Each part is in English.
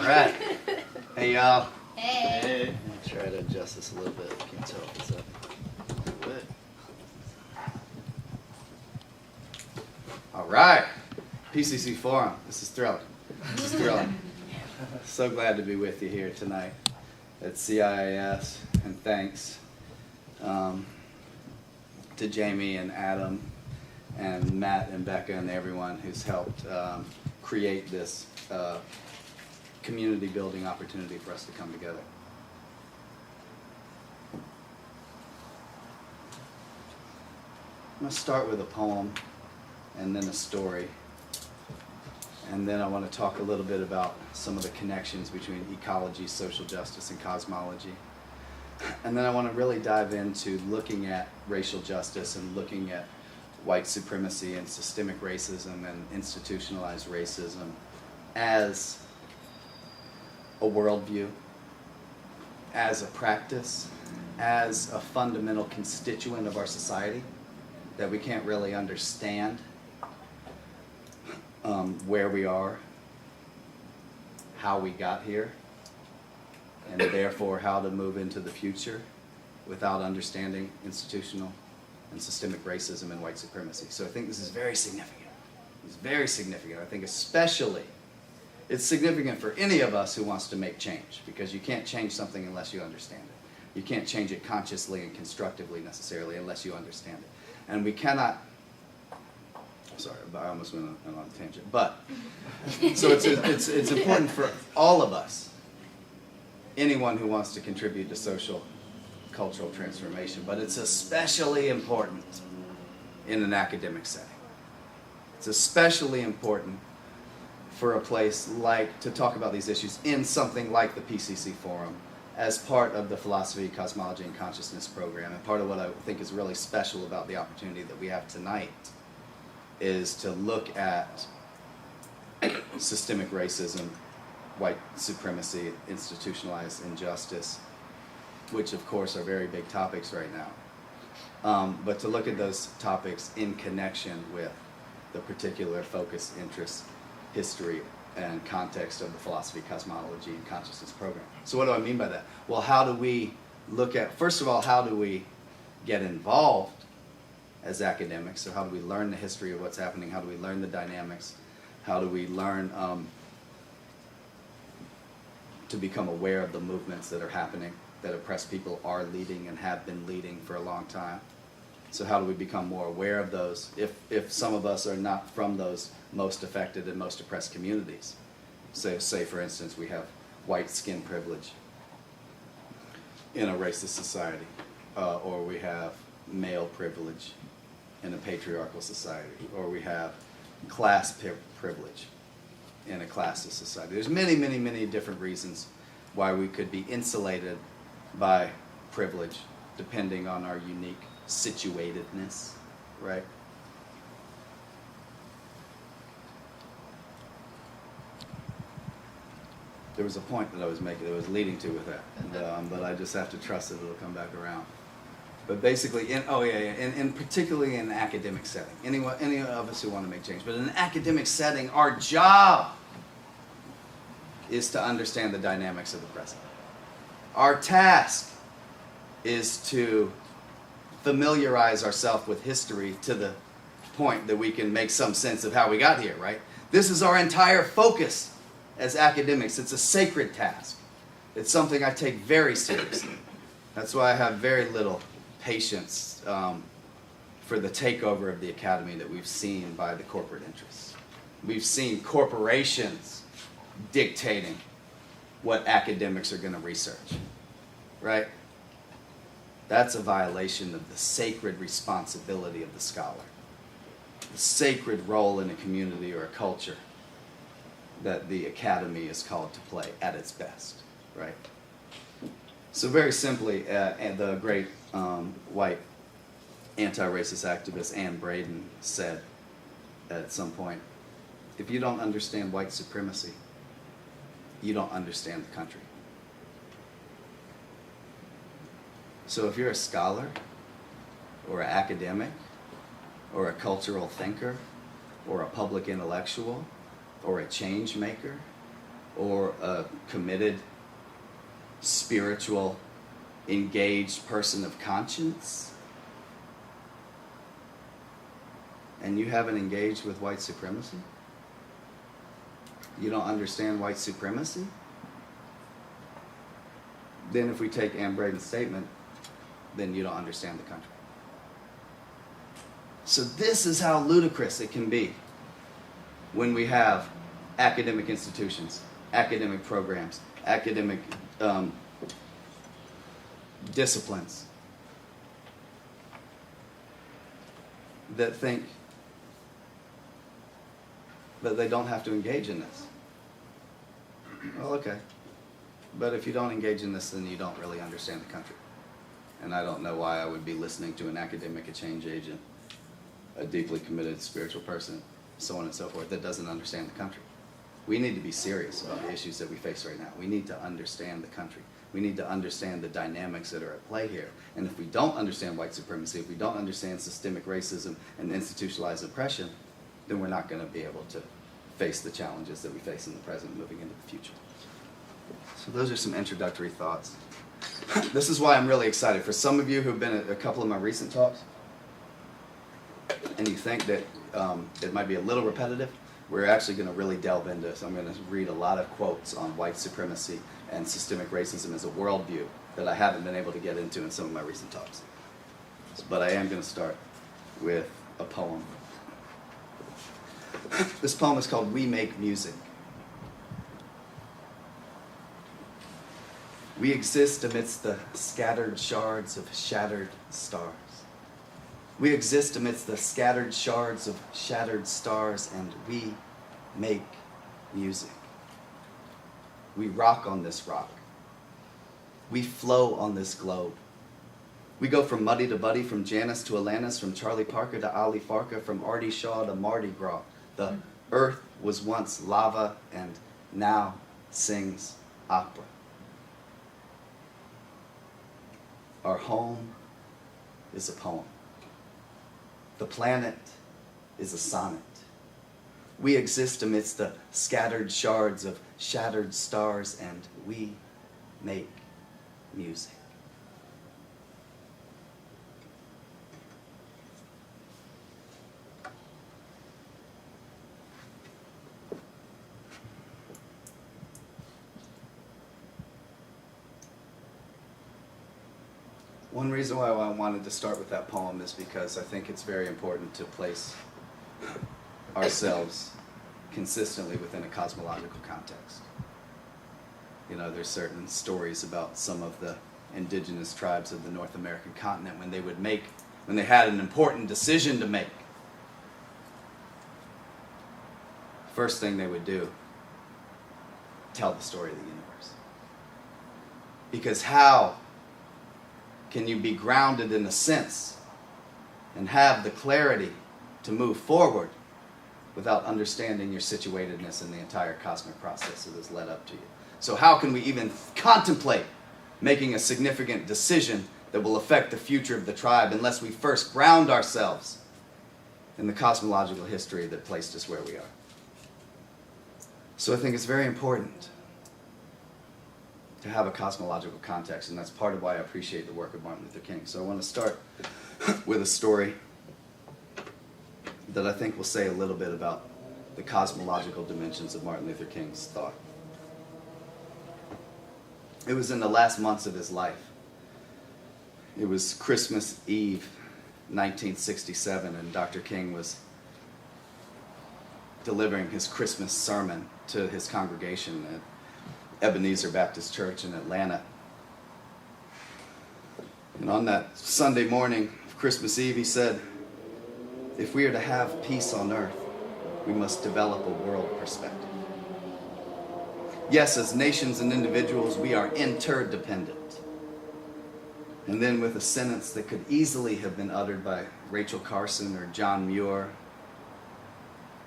right. Hey, y'all. Hey. I'll try to adjust this a little bit. Can't tell if it's up. Good. All right. PCC Forum. This is thrilling. This is thrilling. So glad to be with you here tonight at CIAS, and thanks to Jamie and Adam and Matt and Becca and everyone who's helped create this community building opportunity for us to come together. I'm going to start with a poem and then a story, and then I want to talk a little bit about some of the connections between ecology, social justice, and cosmology. And then I want to really dive into looking at racial justice and looking at white supremacy and systemic racism and institutionalized racism as a worldview, as a practice, as a fundamental constituent of our society that we can't really understand where we are, how we got here, and therefore how to move into the future without understanding institutional and systemic racism and white supremacy. So I think this is very significant. It's very significant. I think especially it's significant for any of us who wants to make change, because you can't change something unless you understand it. You can't change it consciously and constructively necessarily unless you understand it. And we cannot, sorry, I almost went on a tangent, but, so it's important for all of us, anyone who wants to contribute to social, cultural transformation, but it's especially important in an academic setting. It's especially important for a place like, to talk about these issues in something like the PCC Forum as part of the Philosophy, Cosmology, and Consciousness program. And part of what I think is really special about the opportunity that we have tonight is to look at systemic racism, white supremacy, institutionalized injustice, which of course are very big topics right now. But to look at those topics in connection with the particular focus, interest, history, and context of the Philosophy, Cosmology, and Consciousness program. So what do I mean by that? Well, how do we look at, first of all, how do we get involved as academics? So how do we learn the history of what's happening? How do we learn the dynamics? How do we learn to become aware of the movements that are happening, that oppressed people are leading and have been leading for a long time? So how do we become more aware of those if some of us are not from those most affected and most oppressed communities? So say for instance we have white skin privilege in a racist society, or we have male privilege in a patriarchal society, or we have class privilege in a classist society. There's many, many, many different reasons why we could be insulated by privilege depending on our unique situatedness, right? There was a point that I was making, that I was leading to with that, and, but I just have to trust that it'll come back around. But basically, and particularly in an academic setting, any of us who want to make change, but in an academic setting, our job is to understand the dynamics of the present. Our task is to familiarize ourselves with history to the point that we can make some sense of how we got here, right? This is our entire focus as academics. It's a sacred task. It's something I take very seriously. That's why I have very little patience for the takeover of the academy that we've seen by the corporate interests. We've seen corporations dictating what academics are going to research, right? That's a violation of the sacred responsibility of the scholar, the sacred role in a community or a culture that the academy is called to play at its best, right? So very simply, the great white anti-racist activist Anne Braden said at some point, if you don't understand white supremacy, you don't understand the country. So if you're a scholar, or an academic, or a cultural thinker, or a public intellectual, or a change maker, or a committed, spiritual, engaged person of conscience, and you haven't engaged with white supremacy? You don't understand white supremacy? Then if we take Ann Braden's statement, then you don't understand the country. So this is how ludicrous it can be when we have academic institutions, academic programs, academic disciplines that think that they don't have to engage in this. Well, okay. But if you don't engage in this, then you don't really understand the country. And I don't know why I would be listening to an academic, a change agent, a deeply committed spiritual person, so on and so forth, that doesn't understand the country. We need to be serious about the issues that we face right now. We need to understand the country. We need to understand the dynamics that are at play here. And if we don't understand white supremacy, if we don't understand systemic racism and institutionalized oppression, then we're not going to be able to face the challenges that we face in the present moving into the future. So those are some introductory thoughts. This is why I'm really excited. For some of you who've been at a couple of my recent talks, and you think that it might be a little repetitive, we're actually going to really delve into this. I'm going to read a lot of quotes on white supremacy and systemic racism as a worldview that I haven't been able to get into in some of my recent talks. But I am going to start with a poem. This poem is called "We Make Music." We exist amidst the scattered shards of shattered stars. We exist amidst the scattered shards of shattered stars, and we make music. We rock on this rock. We flow on this globe. We go from Muddy to Buddy, from Janice to Alanis, from Charlie Parker to Ali Farka, from Artie Shaw to Mardi Gras. The earth was once lava and now sings opera. Our home is a poem. The planet is a sonnet. We exist amidst the scattered shards of shattered stars, and we make music. One reason why I wanted to start with that poem is because I think it's very important to place ourselves consistently within a cosmological context. You know, there's certain stories about some of the indigenous tribes of the North American continent when they had an important decision to make. First thing they would do, tell the story of the universe. Because how can you be grounded in a sense and have the clarity to move forward without understanding your situatedness in the entire cosmic process that has led up to you? So how can we even contemplate making a significant decision that will affect the future of the tribe unless we first ground ourselves in the cosmological history that placed us where we are? So I think it's very important to have a cosmological context, and that's part of why I appreciate the work of Martin Luther King. So I want to start with a story that I think will say a little bit about the cosmological dimensions of Martin Luther King's thought. It was in the last months of his life. It was Christmas Eve, 1967, and Dr. King was delivering his Christmas sermon to his congregation at Ebenezer Baptist Church in Atlanta. And on that Sunday morning of Christmas Eve, he said, "If we are to have peace on earth, we must develop a world perspective. Yes, as nations and individuals, we are interdependent." And then with a sentence that could easily have been uttered by Rachel Carson or John Muir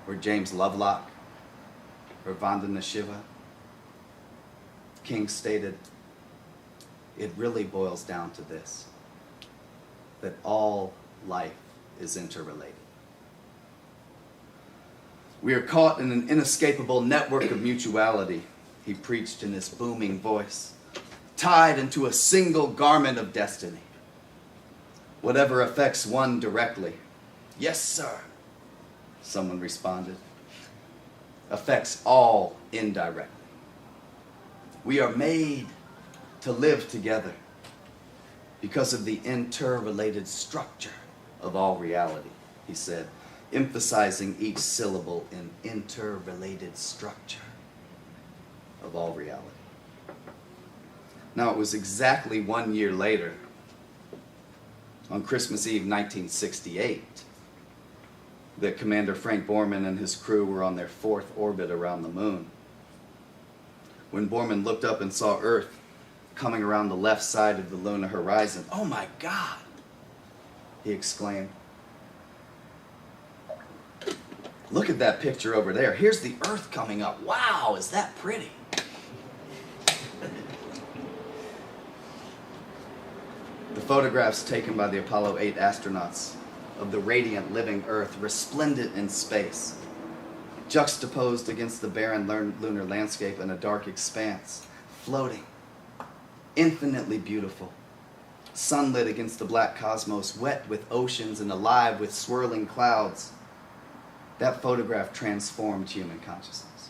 or James Lovelock or Vandana Shiva, King stated, "It really boils down to this, that all life is interrelated. We are caught in an inescapable network of mutuality, he preached in his booming voice, tied into a single garment of destiny. Whatever affects one directly, yes, sir, someone responded, affects all indirectly. We are made to live together because of the interrelated structure of all reality, he said, emphasizing each syllable in interrelated structure of all reality. Now, it was exactly 1 year later, on Christmas Eve 1968, that Commander Frank Borman and his crew were on their 4th orbit around the moon. When Borman looked up and saw Earth coming around the left side of the lunar horizon, "Oh my God!" he exclaimed. "Look at that picture over there. Here's the Earth coming up. Wow, is that pretty?" The photographs taken by the Apollo 8 astronauts of the radiant living Earth, resplendent in space, juxtaposed against the barren lunar landscape in a dark expanse, floating, infinitely beautiful, sunlit against the black cosmos, wet with oceans and alive with swirling clouds. That photograph transformed human consciousness.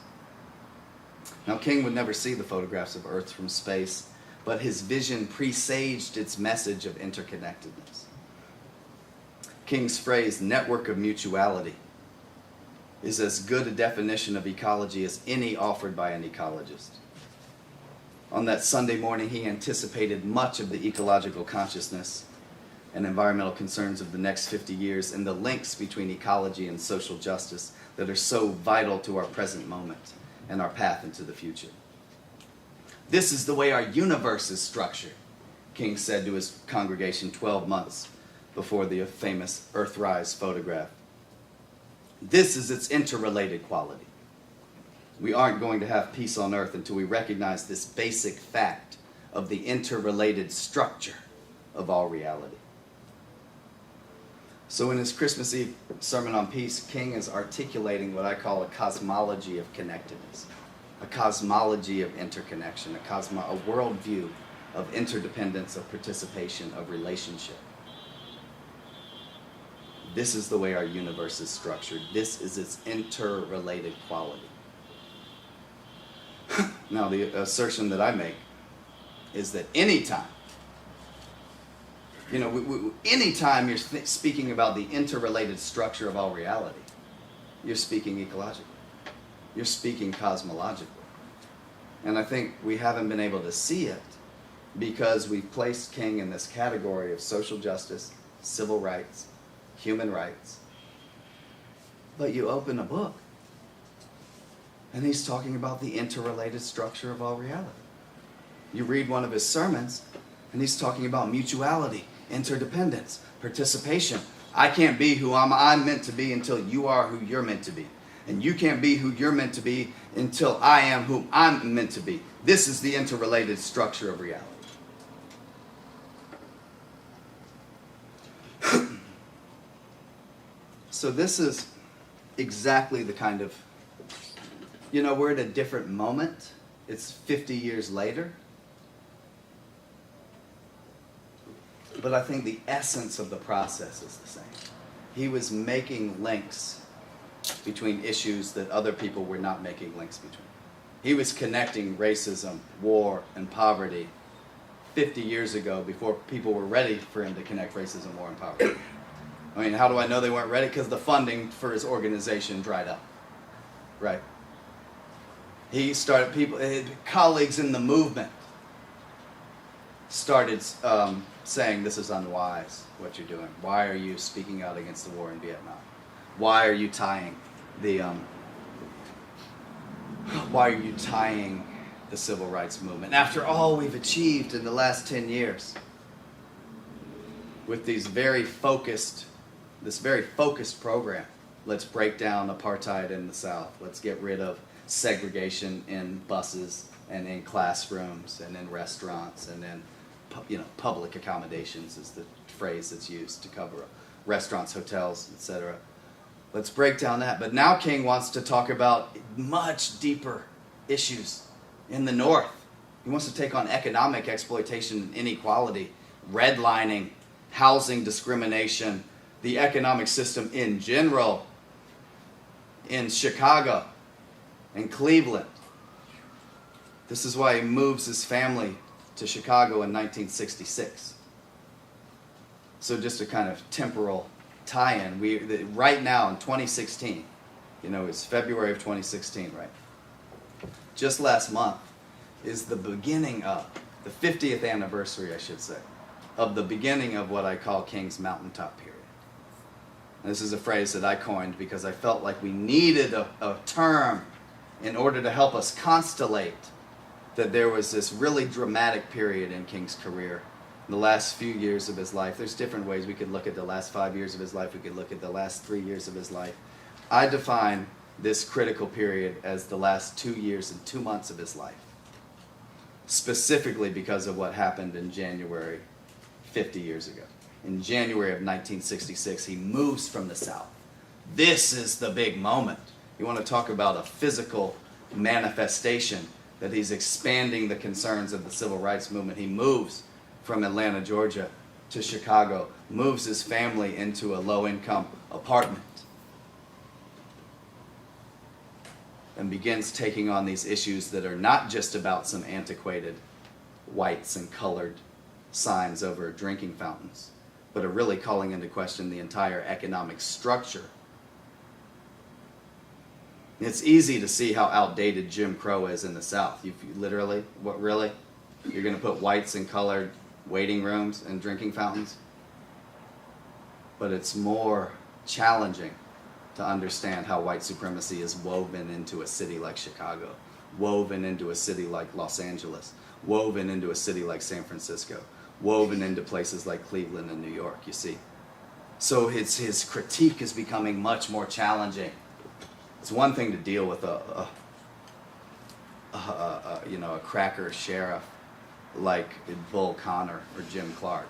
Now, King would never see the photographs of Earth from space, but his vision presaged its message of interconnectedness. King's phrase, network of mutuality, is as good a definition of ecology as any offered by an ecologist. On that Sunday morning, he anticipated much of the ecological consciousness and environmental concerns of the next 50 years and the links between ecology and social justice that are so vital to our present moment and our path into the future. "This is the way our universe is structured," King said to his congregation 12 months before the famous Earthrise photograph. "This is its interrelated quality. We aren't going to have peace on Earth until we recognize this basic fact of the interrelated structure of all reality." So in his Christmas Eve sermon on peace, King is articulating what I call a cosmology of connectedness, a cosmology of interconnection, a worldview of interdependence, of participation, of relationship. This is the way our universe is structured. This is its interrelated quality. Now, the assertion that I make is that anytime, anytime you're speaking about the interrelated structure of all reality, you're speaking ecologically. You're speaking cosmologically. And I think we haven't been able to see it because we've placed King in this category of social justice, civil rights, human rights. But you open a book, and he's talking about the interrelated structure of all reality. You read one of his sermons, and he's talking about mutuality, interdependence, participation. I can't be who I'm meant to be until you are who you're meant to be. And you can't be who you're meant to be until I am who I'm meant to be. This is the interrelated structure of reality. So this is exactly the kind of, we're at a different moment. It's 50 years later. But I think the essence of the process is the same. He was making links between issues that other people were not making links between. He was connecting racism, war, and poverty 50 years ago before people were ready for him to connect racism, war, and poverty. I mean, how do I know they weren't ready? Because the funding for his organization dried up, right? He started, colleagues in the movement started saying, this is unwise, what you're doing. Why are you speaking out against the war in Vietnam? Why are you tying the civil rights movement? After all we've achieved in the last 10 years with this very focused program. Let's break down apartheid in the South. Let's get rid of segregation in buses and in classrooms and in restaurants and in public accommodations is the phrase that's used to cover restaurants, hotels, etc. Let's break down that. But now King wants to talk about much deeper issues in the North. He wants to take on economic exploitation and inequality, redlining, housing discrimination, the economic system in general, in Chicago, in Cleveland. This is why he moves his family to Chicago in 1966. So just a kind of temporal tie-in. Right now in 2016, it's February of 2016, right? Just last month is the beginning of, the 50th anniversary, I should say, of the beginning of what I call King's Mountaintop period. And this is a phrase that I coined because I felt like we needed a term in order to help us constellate that there was this really dramatic period in King's career. The last few years of his life. There's different ways we could look at the last 5 years of his life. We could look at the last 3 years of his life. I define this critical period as the last 2 years and 2 months of his life, specifically because of what happened in January 50 years ago. In January of 1966, he moves from the South. This is the big moment. You want to talk about a physical manifestation that he's expanding the concerns of the civil rights movement. He moves from Atlanta, Georgia to Chicago, moves his family into a low-income apartment, and begins taking on these issues that are not just about some antiquated whites and colored signs over drinking fountains, but are really calling into question the entire economic structure. It's easy to see how outdated Jim Crow is in the South. Literally? What, really? You're going to put whites in colored waiting rooms and drinking fountains? But it's more challenging to understand how white supremacy is woven into a city like Chicago, woven into a city like Los Angeles, woven into a city like San Francisco, woven into places like Cleveland and New York, you see. So his critique is becoming much more challenging. It's one thing to deal with a cracker sheriff like Bull Connor or Jim Clark.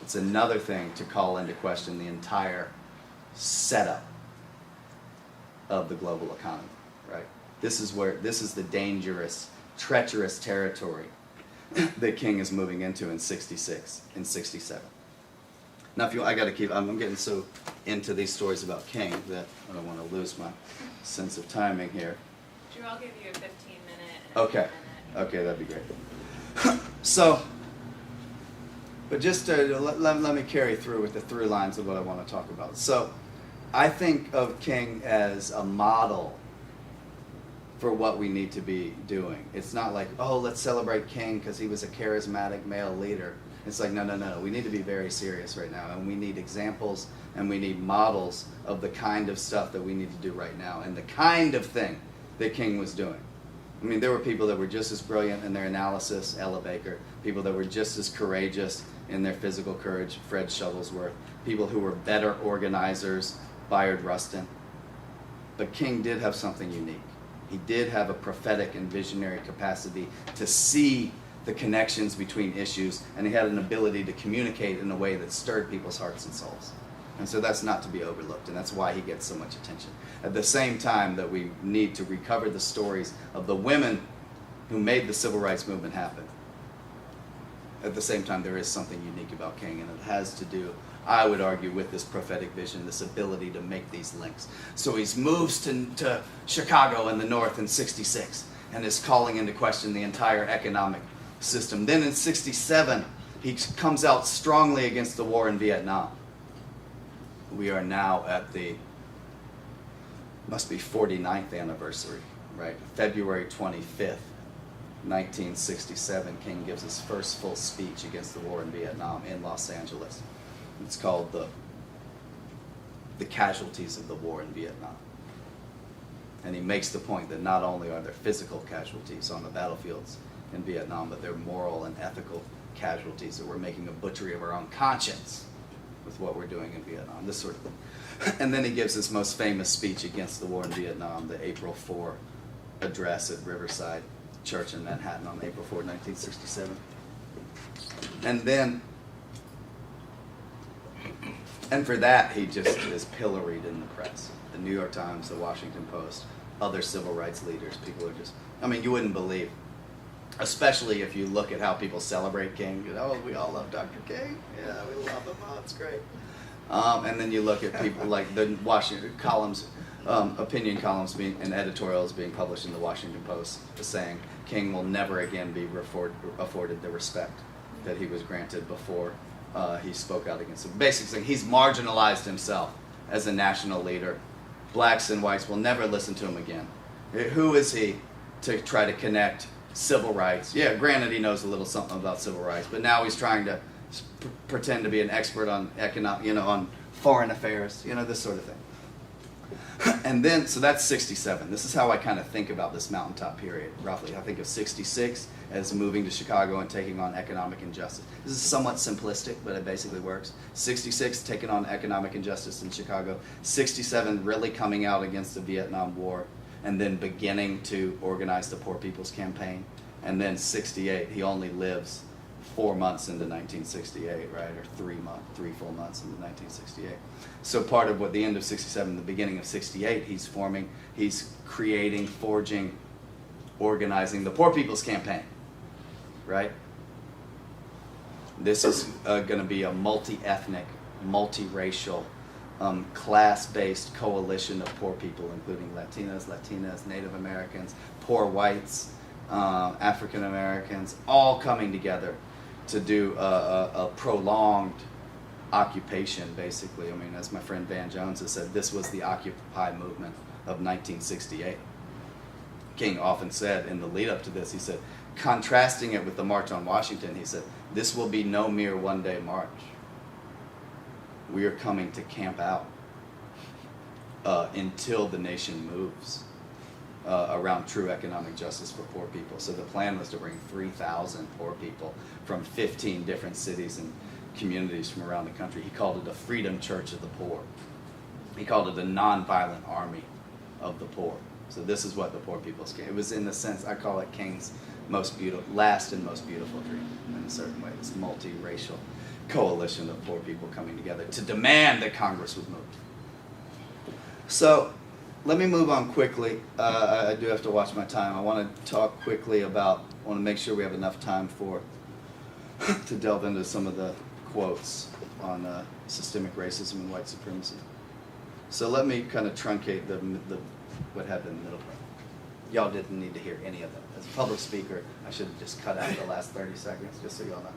It's another thing to call into question the entire setup of the global economy, right? This is the dangerous, treacherous territory that King is moving into in 66, in 67. Now, I'm getting so into these stories about King that I don't want to lose my sense of timing here. Drew, I'll give you a 15-minute. Okay. Okay, that'd be great. So, but just let me carry through with the through lines of what I want to talk about. So, I think of King as a model for what we need to be doing. It's not like, oh, let's celebrate King because he was a charismatic male leader. It's like, no. We need to be very serious right now, and we need examples and we need models of the kind of stuff that we need to do right now and the kind of thing that King was doing. I mean, there were people that were just as brilliant in their analysis, Ella Baker, people that were just as courageous in their physical courage, Fred Shuttlesworth, people who were better organizers, Bayard Rustin. But King did have something unique. He did have a prophetic and visionary capacity to see the connections between issues, and he had an ability to communicate in a way that stirred people's hearts and souls. And so that's not to be overlooked, and that's why he gets so much attention. At the same time that we need to recover the stories of the women who made the civil rights movement happen, at the same time there is something unique about King, and it has to do, I would argue, with this prophetic vision, this ability to make these links. So he moves to Chicago in the North in 66 and is calling into question the entire economic system. Then in 67, he comes out strongly against the war in Vietnam. We are now at the, must be 49th anniversary, right? February 25th, 1967, King gives his first full speech against the war in Vietnam in Los Angeles. It's called the Casualties of the War in Vietnam. And he makes the point that not only are there physical casualties on the battlefields in Vietnam, but they're moral and ethical casualties, that we're making a butchery of our own conscience with what we're doing in Vietnam, this sort of thing. And then he gives his most famous speech against the war in Vietnam, the April 4 address at Riverside Church in Manhattan on April 4, 1967. And for that, he just is pilloried in the press. The New York Times, the Washington Post, other civil rights leaders. People are just, I mean, you wouldn't believe, especially if you look at how people celebrate King. You know, we all love Dr. King. Yeah, we love him. Oh, it's great. And then you look at people like the Washington columns, opinion columns and editorials being published in the Washington Post saying King will never again be afforded the respect that he was granted before he spoke out against it. Basically, he's marginalized himself as a national leader. Blacks and whites will never listen to him again. Who is he to try to connect civil rights? Yeah, granted he knows a little something about civil rights, but now he's trying to pretend to be an expert on economic, on foreign affairs, this sort of thing. And then, so that's 67. This is how I kind of think about this mountaintop period, roughly. I think of 66 as moving to Chicago and taking on economic injustice. This is somewhat simplistic, but it basically works. 66, taking on economic injustice in Chicago. 67, really coming out against the Vietnam War, and then beginning to organize the Poor People's Campaign. And then 68, he only lives 4 months into 1968, right, or 3 full months into 1968. So part of what the end of 67, the beginning of 68, he's creating, forging, organizing the Poor People's Campaign, right? This is going to be a multi-ethnic, multiracial, class-based coalition of poor people, including Latinas, Native Americans, poor whites, African Americans, all coming together to do a prolonged occupation, basically. I mean, as my friend Van Jones has said, this was the Occupy movement of 1968. King often said in the lead up to this, he said, contrasting it with the March on Washington, he said, this will be no mere one-day march. We are coming to camp out until the nation moves around true economic justice for poor people. So the plan was to bring 3,000 poor people from 15 different cities and communities from around the country. He called it a freedom church of the poor. He called it a nonviolent army of the poor. So this is what the Poor People's Campaign. It was, in the sense, I call it King's last and most beautiful dream in a certain way. This multiracial coalition of poor people coming together to demand that Congress was moved. So let me move on quickly. I do have to watch my time. I want to talk quickly about, I want to make sure we have enough time to delve into some of the quotes on systemic racism and white supremacy. So let me kind of truncate what happened in the middle part. Y'all didn't need to hear any of them. As a public speaker, I should have just cut out the last 30 seconds, just so y'all know.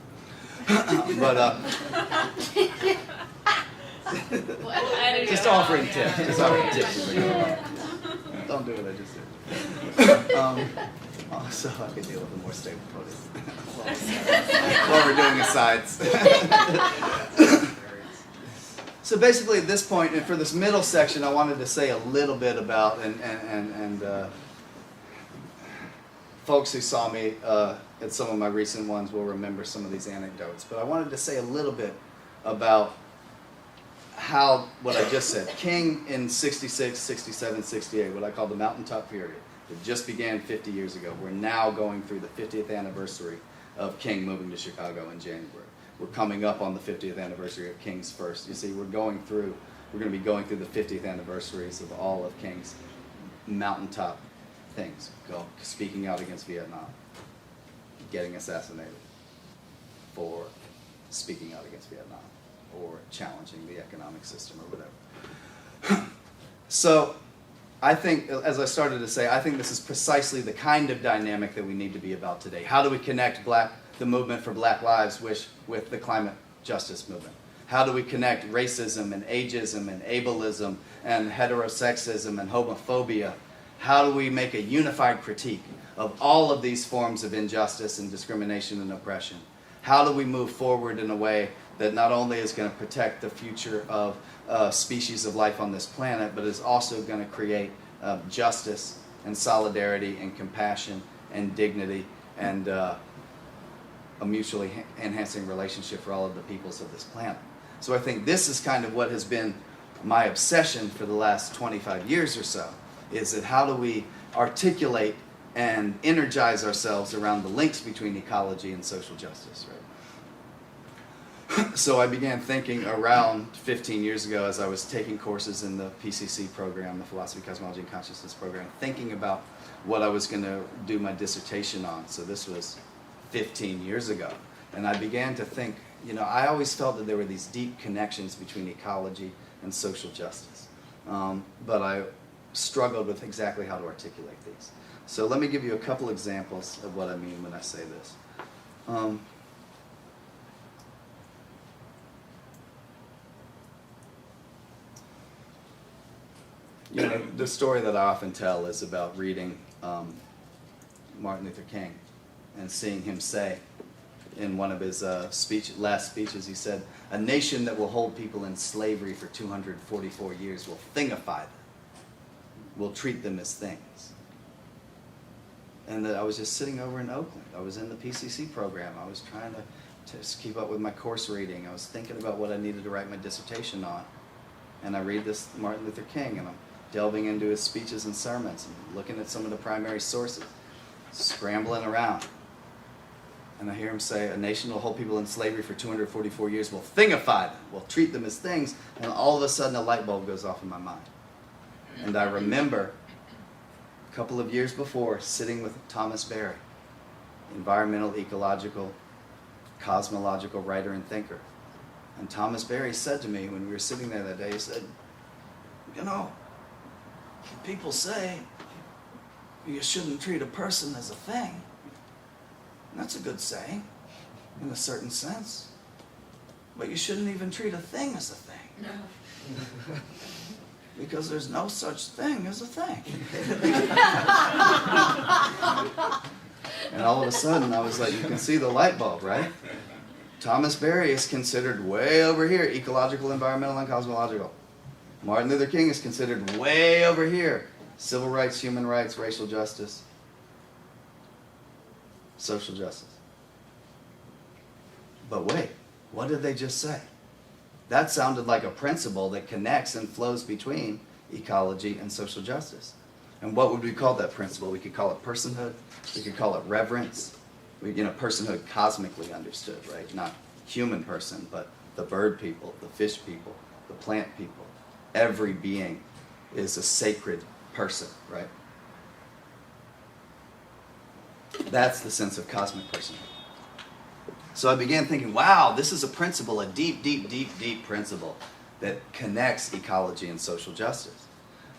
Just offering tips. Just offering tips. Don't do what I just did. So I could deal with a more stable podium while we're doing asides. So basically at this point, and for this middle section, I wanted to say a little bit about, and folks who saw me at some of my recent ones will remember some of these anecdotes, but I wanted to say a little bit about how, what I just said, King in 66, 67, 68, what I call the mountaintop period, it just began 50 years ago. We're now going through the 50th anniversary of King moving to Chicago in January. We're coming up on the 50th anniversary of King's first. You see, we're going to be going through the 50th anniversaries of all of King's mountaintop things, speaking out against Vietnam, getting assassinated for speaking out against Vietnam, or challenging the economic system or whatever. So I think, as I started to say, I think this is precisely the kind of dynamic that we need to be about today. How do we connect the movement for Black lives with the climate justice movement? How do we connect racism and ageism and ableism and heterosexism and homophobia? How do we make a unified critique of all of these forms of injustice and discrimination and oppression? How do we move forward in a way that not only is going to protect the future of species of life on this planet, but is also going to create justice and solidarity and compassion and dignity and a mutually enhancing relationship for all of the peoples of this planet. So I think this is kind of what has been my obsession for the last 25 years or so, is that how do we articulate and energize ourselves around the links between ecology and social justice, right? So I began thinking around 15 years ago as I was taking courses in the PCC program, the Philosophy, Cosmology, and Consciousness program, thinking about what I was going to do my dissertation on. So this was 15 years ago. And I began to think, you know, I always felt that there were these deep connections between ecology and social justice. But I struggled with exactly how to articulate these. So let me give you a couple examples of what I mean when I say this. You know, the story that I often tell is about reading Martin Luther King and seeing him say in one of his last speeches, he said, "A nation that will hold people in slavery for 244 years will thingify them, will treat them as things." And I was just sitting over in Oakland. I was in the PCC program. I was trying to just keep up with my course reading. I was thinking about what I needed to write my dissertation on. And I read this Martin Luther King, and I'm delving into his speeches and sermons and looking at some of the primary sources, scrambling around. And I hear him say, "A nation will hold people in slavery for 244 years, will thingify them, will treat them as things." And all of a sudden a light bulb goes off in my mind. And I remember a couple of years before sitting with Thomas Berry, environmental, ecological, cosmological writer and thinker. And Thomas Berry said to me when we were sitting there that day, he said, "You know, people say you shouldn't treat a person as a thing. And that's a good saying, in a certain sense. But you shouldn't even treat a thing as a thing. No. Because there's no such thing as a thing." And all of a sudden, I was like, you can see the light bulb, right? Thomas Berry is considered way over here, ecological, environmental, and cosmological. Martin Luther King is considered way over here, civil rights, human rights, racial justice, social justice. But wait, what did they just say? That sounded like a principle that connects and flows between ecology and social justice. And what would we call that principle? We could call it personhood. We could call it reverence. Personhood cosmically understood, right? Not human person, but the bird people, the fish people, the plant people. Every being is a sacred person, right? That's the sense of cosmic personhood. So I began thinking, wow, this is a principle, a deep, deep, deep, deep principle that connects ecology and social justice.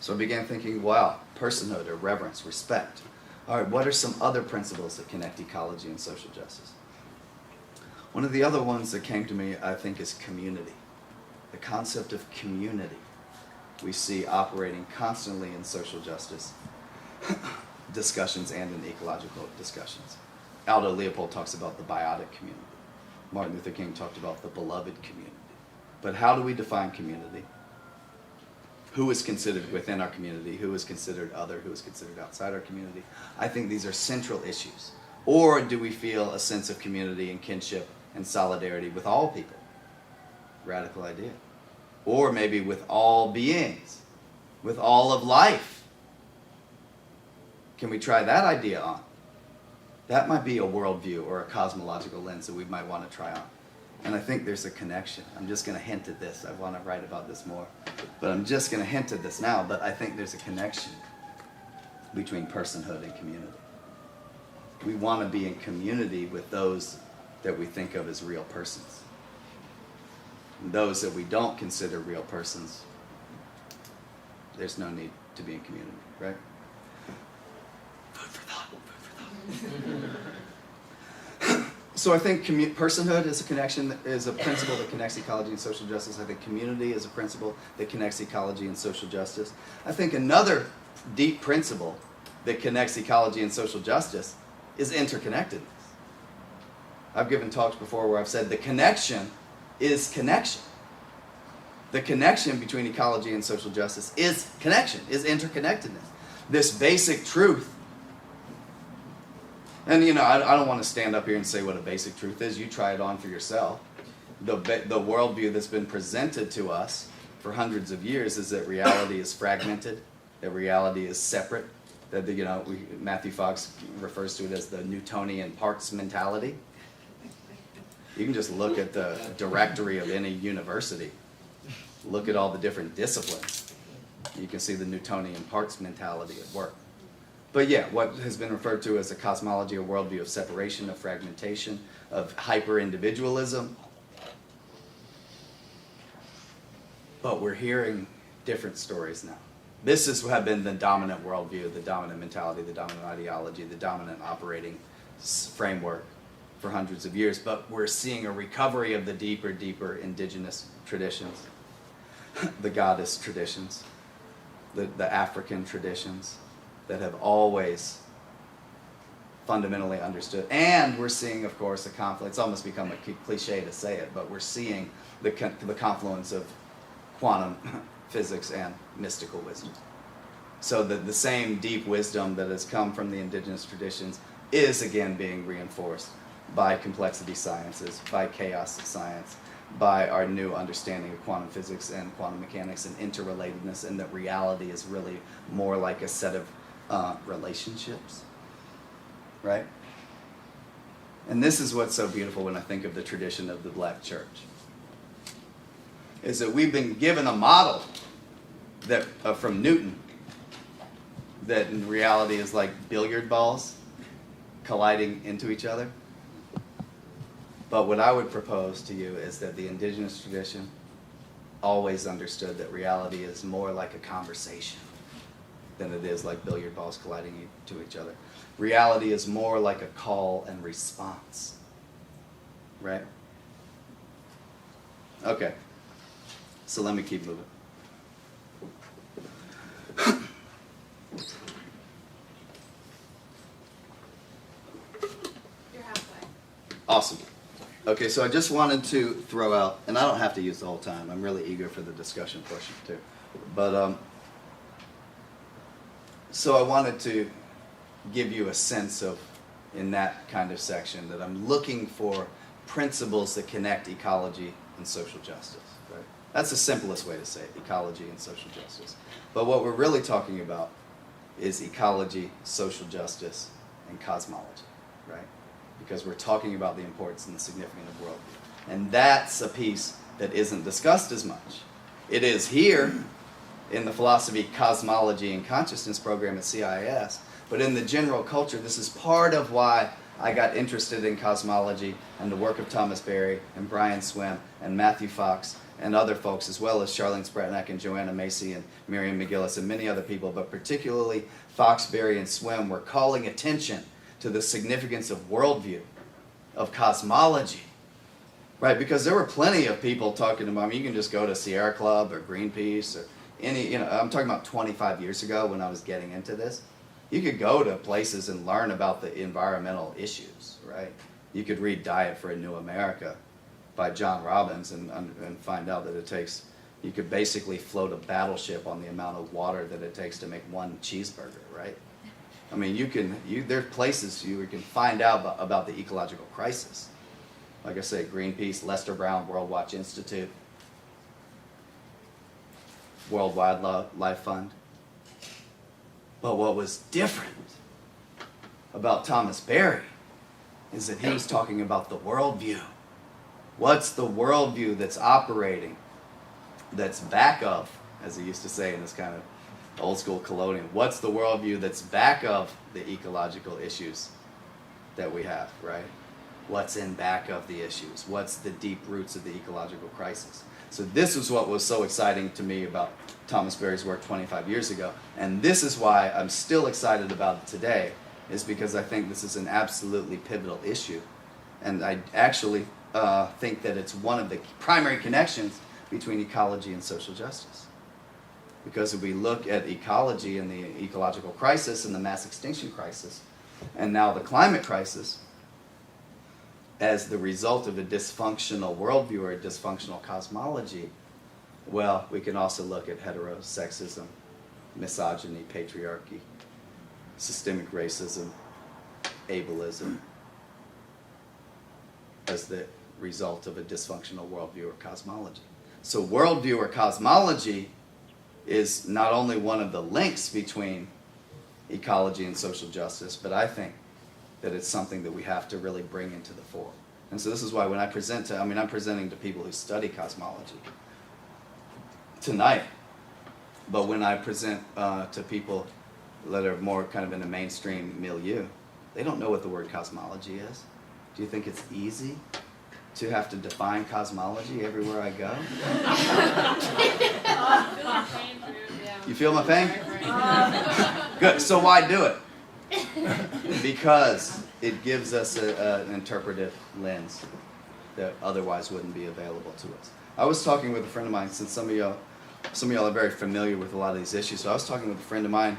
So I began thinking, wow, personhood or reverence, respect. All right, what are some other principles that connect ecology and social justice? One of the other ones that came to me, I think, is community. The concept of community we see operating constantly in social justice discussions and in ecological discussions. Aldo Leopold talks about the biotic community. Martin Luther King talked about the beloved community. But how do we define community? Who is considered within our community? Who is considered other? Who is considered outside our community? I think these are central issues. Or do we feel a sense of community and kinship and solidarity with all people? Radical idea. Or maybe with all beings, with all of life. Can we try that idea on? That might be a worldview or a cosmological lens that we might want to try on. And I think there's a connection. I'm just going to hint at this. I want to write about this more. But I'm just going to hint at this now. But I think there's a connection between personhood and community. We want to be in community with those that we think of as real persons. And those that we don't consider real persons, there's no need to be in community, right? Food for thought, food for thought. So I think personhood is a principle that connects ecology and social justice. I think community is a principle that connects ecology and social justice. I think another deep principle that connects ecology and social justice is interconnectedness. I've given talks before where I've said the connection is connection. The connection between ecology and social justice is connection, is interconnectedness. This basic truth. And I don't want to stand up here and say what a basic truth is. You try it on for yourself. The worldview that's been presented to us for hundreds of years is that reality is fragmented, that reality is separate, that Matthew Fox refers to it as the Newtonian parts mentality. You can just look at the directory of any university. Look at all the different disciplines. You can see the Newtonian parts mentality at work. But yeah, what has been referred to as a cosmology, a worldview of separation, of fragmentation, of hyper-individualism. But we're hearing different stories now. This has been the dominant worldview, the dominant mentality, the dominant ideology, the dominant operating framework for hundreds of years. But we're seeing a recovery of the deeper indigenous traditions, the goddess traditions, the African traditions that have always fundamentally understood. And we're seeing, of course, a conflict. It's almost become a cliche to say it, but we're seeing the confluence of quantum physics and mystical wisdom. So the same deep wisdom that has come from the indigenous traditions is again being reinforced by complexity sciences, by chaos science, by our new understanding of quantum physics and quantum mechanics and interrelatedness, and that reality is really more like a set of relationships, right? And this is what's so beautiful when I think of the tradition of the Black church, is that we've been given a model that from Newton that in reality is like billiard balls colliding into each other. But what I would propose to you is that the indigenous tradition always understood that reality is more like a conversation than it is like billiard balls colliding to each other. Reality is more like a call and response, right? Okay, so let me keep moving. You're halfway. Awesome. Okay, so I just wanted to throw out, and I don't have to use the whole time. I'm really eager for the discussion portion too. But so I wanted to give you a sense of, in that kind of section, that I'm looking for principles that connect ecology and social justice. Right? That's the simplest way to say it, ecology and social justice. But what we're really talking about is ecology, social justice, and cosmology, right? Because we're talking about the importance and the significance of worldview. And that's a piece that isn't discussed as much. It is here in the philosophy, cosmology, and consciousness program at CIS, but in the general culture, this is part of why I got interested in cosmology and the work of Thomas Berry and Brian Swim and Matthew Fox and other folks, as well as Charlene Spratnak and Joanna Macy and Miriam McGillis and many other people, but particularly Fox, Berry, and Swim were calling attention to the significance of worldview, of cosmology, right? Because there were plenty of people talking about, I mean, you can just go to Sierra Club or Greenpeace or any, I'm talking about 25 years ago when I was getting into this. You could go to places and learn about the environmental issues, right? You could read Diet for a New America by John Robbins and find out that it takes, you could basically float a battleship on the amount of water that it takes to make one cheeseburger, right? I mean, there's places you can find out about the ecological crisis. Like I say, Greenpeace, Lester Brown, World Watch Institute, World Wildlife Fund. But what was different about Thomas Berry is that he was talking about the worldview. What's the worldview that's operating, that's back of, as he used to say in this kind of old school colonial, what's the worldview that's back of the ecological issues that we have, right? What's in back of the issues? What's the deep roots of the ecological crisis? So this is what was so exciting to me about Thomas Berry's work 25 years ago. And this is why I'm still excited about it today, is because I think this is an absolutely pivotal issue. And I actually think that it's one of the primary connections between ecology and social justice. Because if we look at ecology and the ecological crisis and the mass extinction crisis, and now the climate crisis, as the result of a dysfunctional worldview or a dysfunctional cosmology, well, we can also look at heterosexism, misogyny, patriarchy, systemic racism, ableism, as the result of a dysfunctional worldview or cosmology. So worldview or cosmology is not only one of the links between ecology and social justice, but I think that it's something that we have to really bring into the fore. And so this is why when I present to, I'm presenting to people who study cosmology tonight. But when I present to people that are more kind of in the mainstream milieu, they don't know what the word cosmology is. Do you think it's easy to have to define cosmology everywhere I go? You feel my pain? Good. So why do it? Because it gives us an interpretive lens that otherwise wouldn't be available to us. I was talking with a friend of mine, since some of y'all are very familiar with a lot of these issues. So I was talking with a friend of mine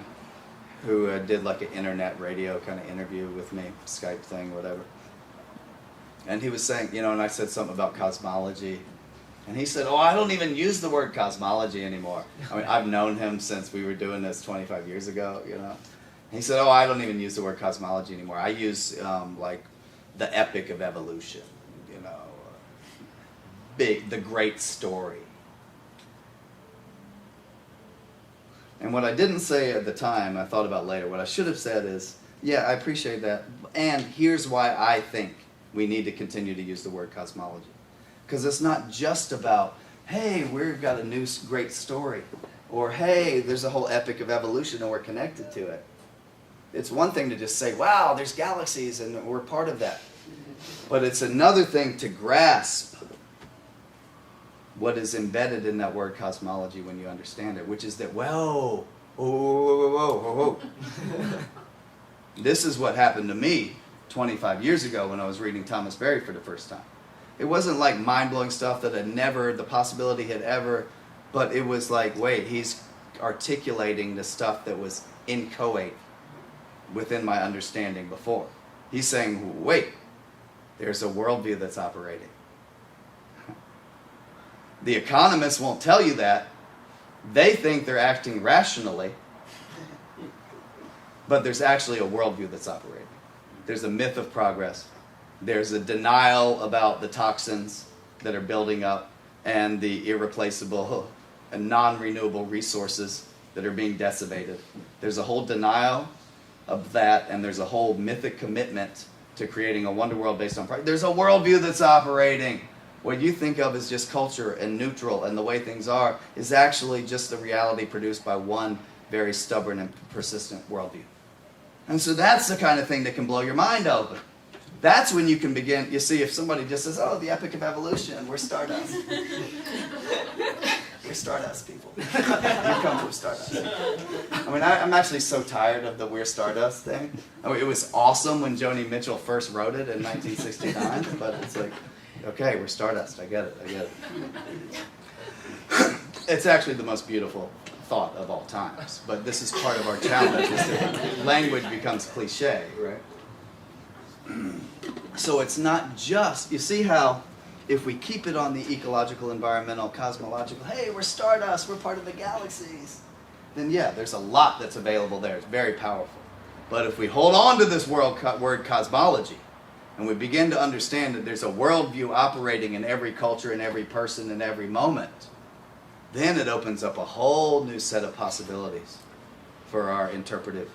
who did like an internet radio kind of interview with me, Skype thing, whatever. And he was saying, and I said something about cosmology. And he said, I don't even use the word cosmology anymore. I've known him since we were doing this 25 years ago, And he said, I don't even use the word cosmology anymore. I use like the epic of evolution, the great story. And what I didn't say at the time, I thought about later, what I should have said is, yeah, I appreciate that. And here's why I think we need to continue to use the word cosmology. Because it's not just about, hey, we've got a new great story. Or, hey, there's a whole epic of evolution and we're connected to it. It's one thing to just say, wow, there's galaxies and we're part of that. But it's another thing to grasp what is embedded in that word cosmology when you understand it, which is that, whoa. This is what happened to me 25 years ago when I was reading Thomas Berry for the first time. It wasn't like mind-blowing stuff that the possibility had ever, but it was like, wait, he's articulating the stuff that was inchoate within my understanding before. He's saying, wait, there's a worldview that's operating. The economists won't tell you that. They think they're acting rationally, but there's actually a worldview that's operating. There's a myth of progress. There's a denial about the toxins that are building up and the irreplaceable and non-renewable resources that are being decimated. There's a whole denial of that, and there's a whole mythic commitment to creating a wonder world based on progress. There's a worldview that's operating. What you think of as just culture and neutral and the way things are is actually just the reality produced by one very stubborn and persistent worldview. And so that's the kind of thing that can blow your mind open. That's when you can begin, you see, if somebody just says, the epic of evolution, we're stardust. We're stardust people. You come from stardust. I'm actually so tired of the we're stardust thing. It was awesome when Joni Mitchell first wrote it in 1969, but it's like, okay, we're stardust. I get it. It's actually the most beautiful thought of all times. But this is part of our challenge, is that language becomes cliche, right? So it's not just, you see how if we keep it on the ecological, environmental, cosmological, hey, we're stardust, we're part of the galaxies, then yeah, there's a lot that's available there. It's very powerful. But if we hold on to this word cosmology, and we begin to understand that there's a worldview operating in every culture, in every person, in every moment, then it opens up a whole new set of possibilities for our interpretive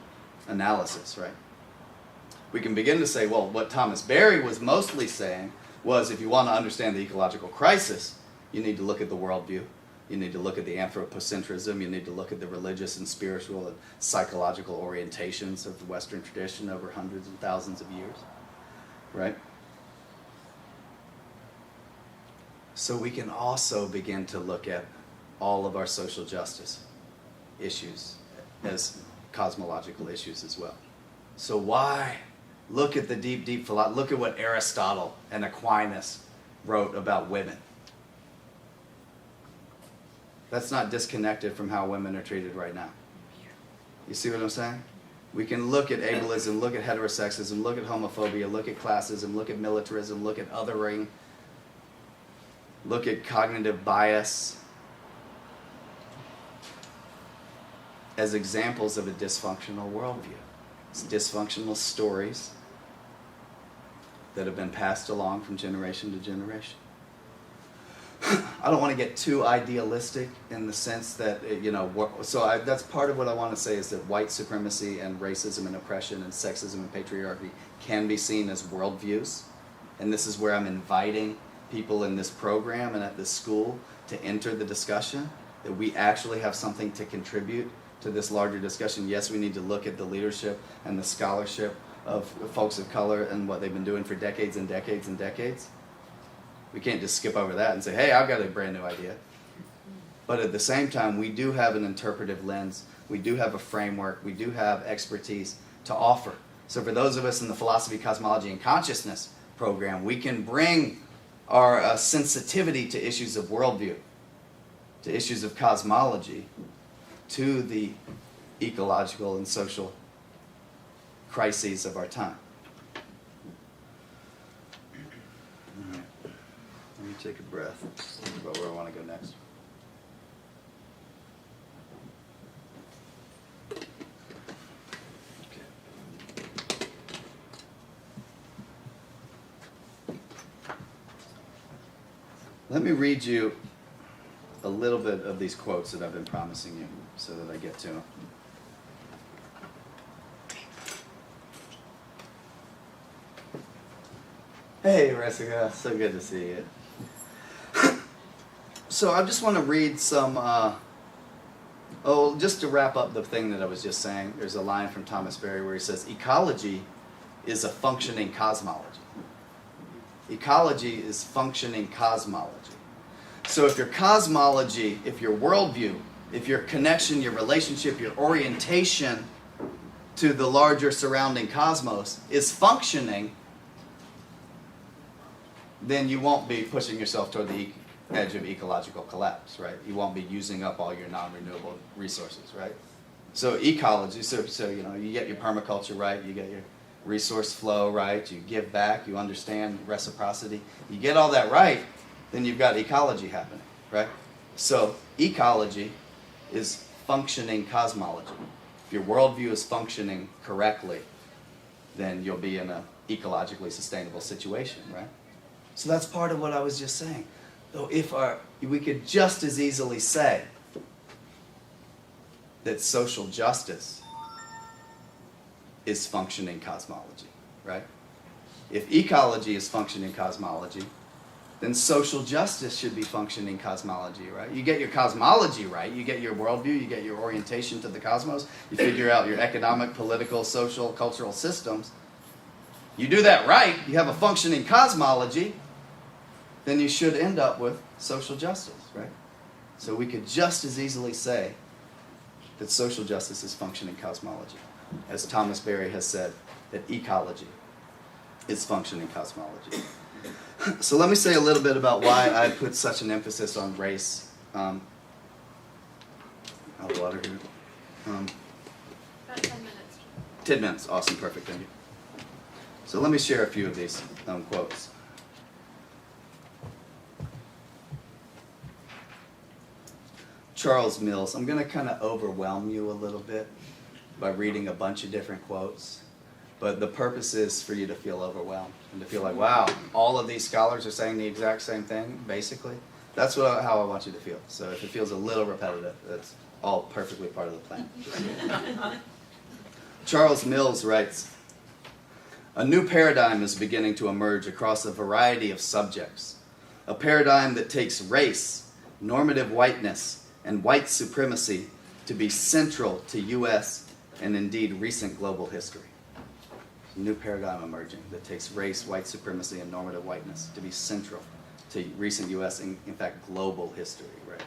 analysis, right? We can begin to say, well, what Thomas Berry was mostly saying was, if you want to understand the ecological crisis, you need to look at the worldview. You need to look at the anthropocentrism. You need to look at the religious and spiritual and psychological orientations of the Western tradition over hundreds and thousands of years. Right? So we can also begin to look at all of our social justice issues as cosmological issues as well. So why? Look at the deep philosophy. Look at what Aristotle and Aquinas wrote about women. That's not disconnected from how women are treated right now. You see what I'm saying? We can look at ableism, look at heterosexism, look at homophobia, look at classism, look at militarism, look at othering, look at cognitive bias as examples of a dysfunctional worldview. It's dysfunctional stories that have been passed along from generation to generation. I don't want to get too idealistic in the sense that, that's part of what I want to say, is that white supremacy and racism and oppression and sexism and patriarchy can be seen as worldviews. and this is where I'm inviting people in this program and at this school to enter the discussion, that we actually have something to contribute to this larger discussion. Yes, we need to look at the leadership and the scholarship of folks of color and what they've been doing for decades and decades and decades. We can't just skip over that and say, hey, I've got a brand new idea. But at the same time, we do have an interpretive lens. We do have a framework. We do have expertise to offer. So for those of us in the Philosophy, Cosmology, and Consciousness program, we can bring our sensitivity to issues of worldview, to issues of cosmology, to the ecological and social crises of our time. All right. Let me take a breath. Think about where I want to go next. Let me read you a little bit of these quotes that I've been promising you so that I get to them. Hey, Jessica, so good to see you. So I just want to read some, just to wrap up the thing that I was just saying, there's a line from Thomas Berry where he says, ecology is a functioning cosmology. Ecology is functioning cosmology. So if your cosmology, if your worldview, if your connection, your relationship, your orientation to the larger surrounding cosmos is functioning, then you won't be pushing yourself toward the edge of ecological collapse, right? You won't be using up all your non-renewable resources, right? So ecology, so you know, you get your permaculture right, you get your resource flow right, you give back, you understand reciprocity. You get all that right, then you've got ecology happening, right? So ecology is functioning cosmology. If your worldview is functioning correctly, then you'll be in an ecologically sustainable situation, right? So that's part of what I was just saying. Though we could just as easily say that social justice is functioning cosmology, right? If ecology is functioning cosmology, then social justice should be functioning cosmology, right? You get your cosmology right, you get your worldview, you get your orientation to the cosmos, you figure out your economic, political, social, cultural systems. You do that right, you have a functioning cosmology, then you should end up with social justice, right? So we could just as easily say that social justice is functioning cosmology, as Thomas Berry has said that ecology is functioning cosmology. So let me say a little bit about why I put such an emphasis on race. I'll water here. About 10 minutes. 10 minutes, awesome, perfect, thank you. So let me share a few of these quotes. Charles Mills. I'm going to kind of overwhelm you a little bit by reading a bunch of different quotes, but the purpose is for you to feel overwhelmed and to feel like, wow, all of these scholars are saying the exact same thing, basically. That's how I want you to feel. So if it feels a little repetitive, that's all perfectly part of the plan. Charles Mills writes, "A new paradigm is beginning to emerge across a variety of subjects. A paradigm that takes race, normative whiteness, and white supremacy to be central to U.S. and indeed recent global history." A new paradigm emerging that takes race, white supremacy, and normative whiteness to be central to recent U.S. and in fact global history, right?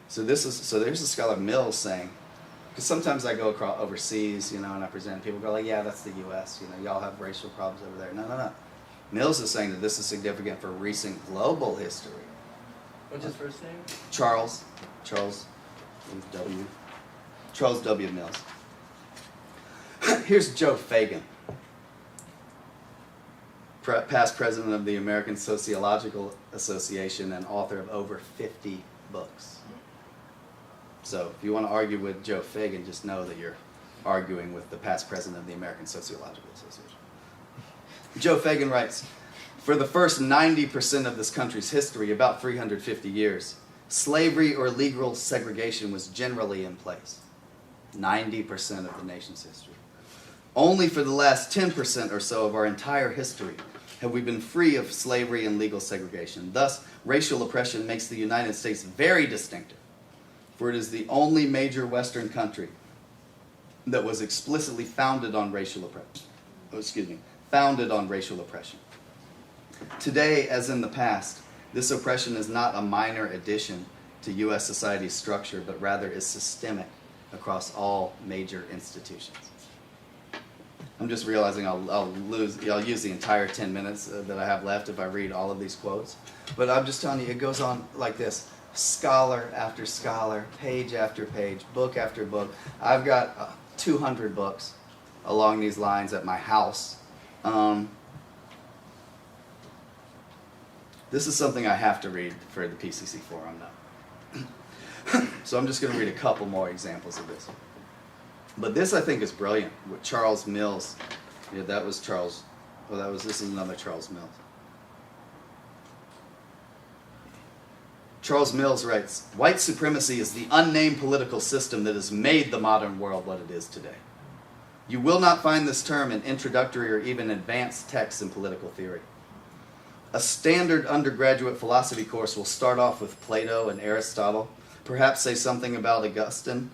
So there's a scholar Mills saying, because sometimes I go across overseas, you know, and I present, people go like, yeah, that's the U.S., you know, y'all have racial problems over there. No. Mills is saying that this is significant for recent global history. What's his first name? Charles W. Charles W. Mills. Here's Joe Fagan, past president of the American Sociological Association and author of over 50 books. So if you want to argue with Joe Fagan, just know that you're arguing with the past president of the American Sociological Association. Joe Fagan writes, "For the first 90% of this country's history, about 350 years, slavery or legal segregation was generally in place." 90% of the nation's history. "Only for the last 10% or so of our entire history have we been free of slavery and legal segregation. Thus, racial oppression makes the United States very distinctive, for it is the only major Western country that was explicitly founded on racial oppression. Founded on racial oppression. Today, as in the past, this oppression is not a minor addition to U.S. society's structure, but rather is systemic across all major institutions. I'm just realizing I'll use the entire 10 minutes that I have left if I read all of these quotes. But I'm just telling you, it goes on like this. Scholar after scholar, page after page, book after book. I've got 200 books along these lines at my house. This is something I have to read for the PCC forum now. So I'm just going to read a couple more examples of this. But this I think is brilliant. With Charles Mills. Yeah, that was Charles. Well, this is another Charles Mills. Charles Mills writes, "White supremacy is the unnamed political system that has made the modern world what it is today. You will not find this term in introductory or even advanced texts in political theory. A standard undergraduate philosophy course will start off with Plato and Aristotle, perhaps say something about Augustine,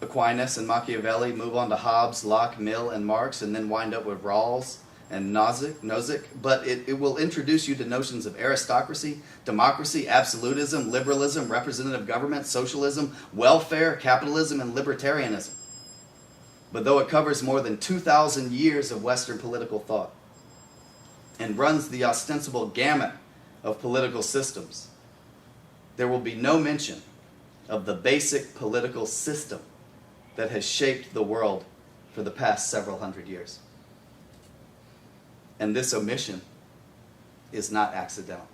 Aquinas, and Machiavelli, move on to Hobbes, Locke, Mill, and Marx, and then wind up with Rawls and Nozick. But it will introduce you to notions of aristocracy, democracy, absolutism, liberalism, representative government, socialism, welfare, capitalism, and libertarianism. But though it covers more than 2,000 years of Western political thought and runs the ostensible gamut of political systems, there will be no mention of the basic political system that has shaped the world for the past several hundred years. And this omission is not accidental."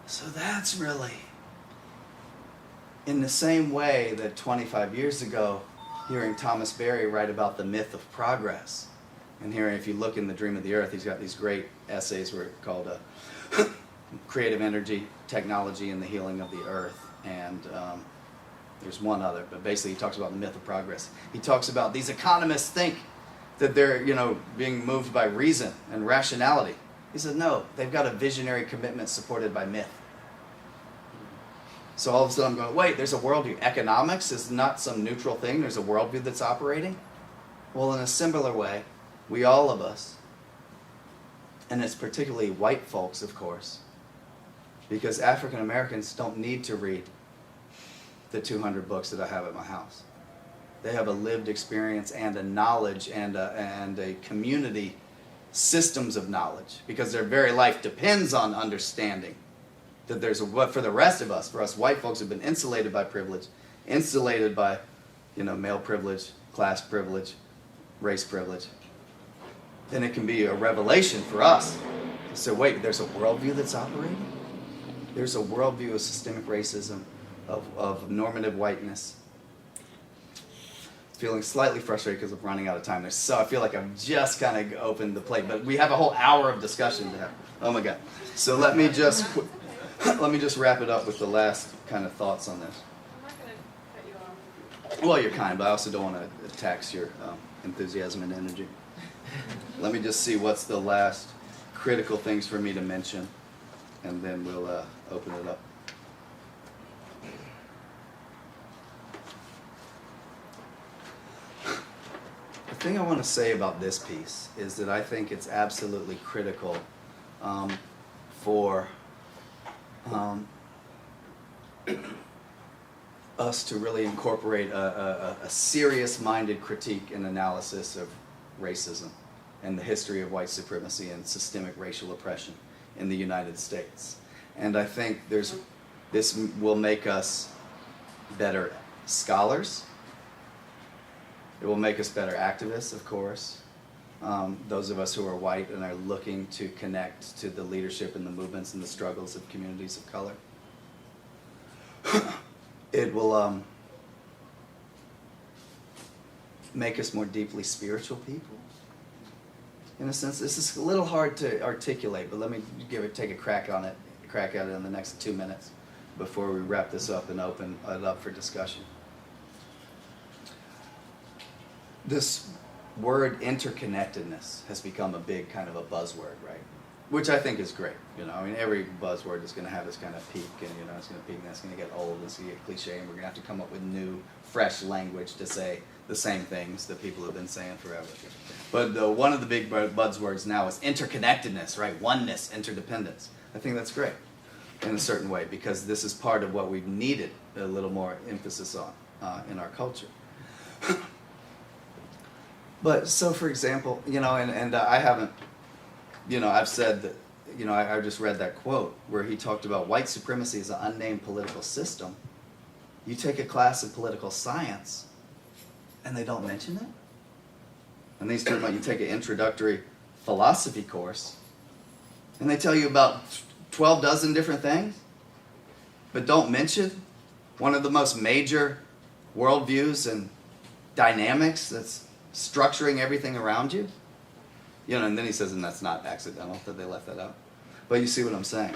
So that's really, in the same way that 25 years ago, hearing Thomas Berry write about the myth of progress, and hearing, if you look in The Dream of the Earth, he's got these great essays called Creative Energy, Technology, and the Healing of the Earth. And there's one other, but basically he talks about the myth of progress. He talks about these economists think that they're, being moved by reason and rationality. He said, no, they've got a visionary commitment supported by myth. So all of a sudden I'm going, wait, there's a worldview. Economics is not some neutral thing. There's a worldview that's operating. Well, in a similar way, all of us, and it's particularly white folks, of course, because African Americans don't need to read the 200 books that I have at my house. They have a lived experience and a knowledge and a community systems of knowledge, because their very life depends on understanding that there's what for the rest of us, for us white folks who've been insulated by privilege, insulated by, male privilege, class privilege, race privilege, then it can be a revelation for us. So wait, there's a worldview that's operating? There's a worldview of systemic racism, of normative whiteness. Feeling slightly frustrated because I'm running out of time. So I feel like I've just kind of opened the plate, but we have a whole hour of discussion to have. Oh my God. So let me just wrap it up with the last kind of thoughts on this. I'm not going to cut you off. Well, you're kind, but I also don't want to tax your enthusiasm and energy. Let me just see what's the last critical things for me to mention, and then we'll open it up. The thing I want to say about this piece is that I think it's absolutely critical for us to really incorporate a serious-minded critique and analysis of racism and the history of white supremacy and systemic racial oppression in the United States. And I think this will make us better scholars. It will make us better activists, of course. Those of us who are white and are looking to connect to the leadership and the movements and the struggles of communities of color. It will make us more deeply spiritual people. In a sense, this is a little hard to articulate, but let me take a crack at it in the next 2 minutes before we wrap this up and open it up for discussion. this word interconnectedness has become a big kind of a buzzword, right? Which I think is great. I mean, every buzzword is going to have this kind of peak, and it's going to peak, and that's going to get old, and it's going to get cliche, and we're going to have to come up with new, fresh language to say the same things that people have been saying forever. But one of the big buzzwords now is interconnectedness, right? Oneness, interdependence. I think that's great in a certain way, because this is part of what we've needed a little more emphasis on in our culture. But so, for example, and I haven't, I've said that, I just read that quote where he talked about white supremacy as an unnamed political system. You take a class of political science, and they don't mention it. And these talking about you take an introductory philosophy course, and they tell you about 12 dozen different things, but don't mention one of the most major worldviews and dynamics that's structuring everything around you. And then he says, and that's not accidental that they left that out. But you see what I'm saying.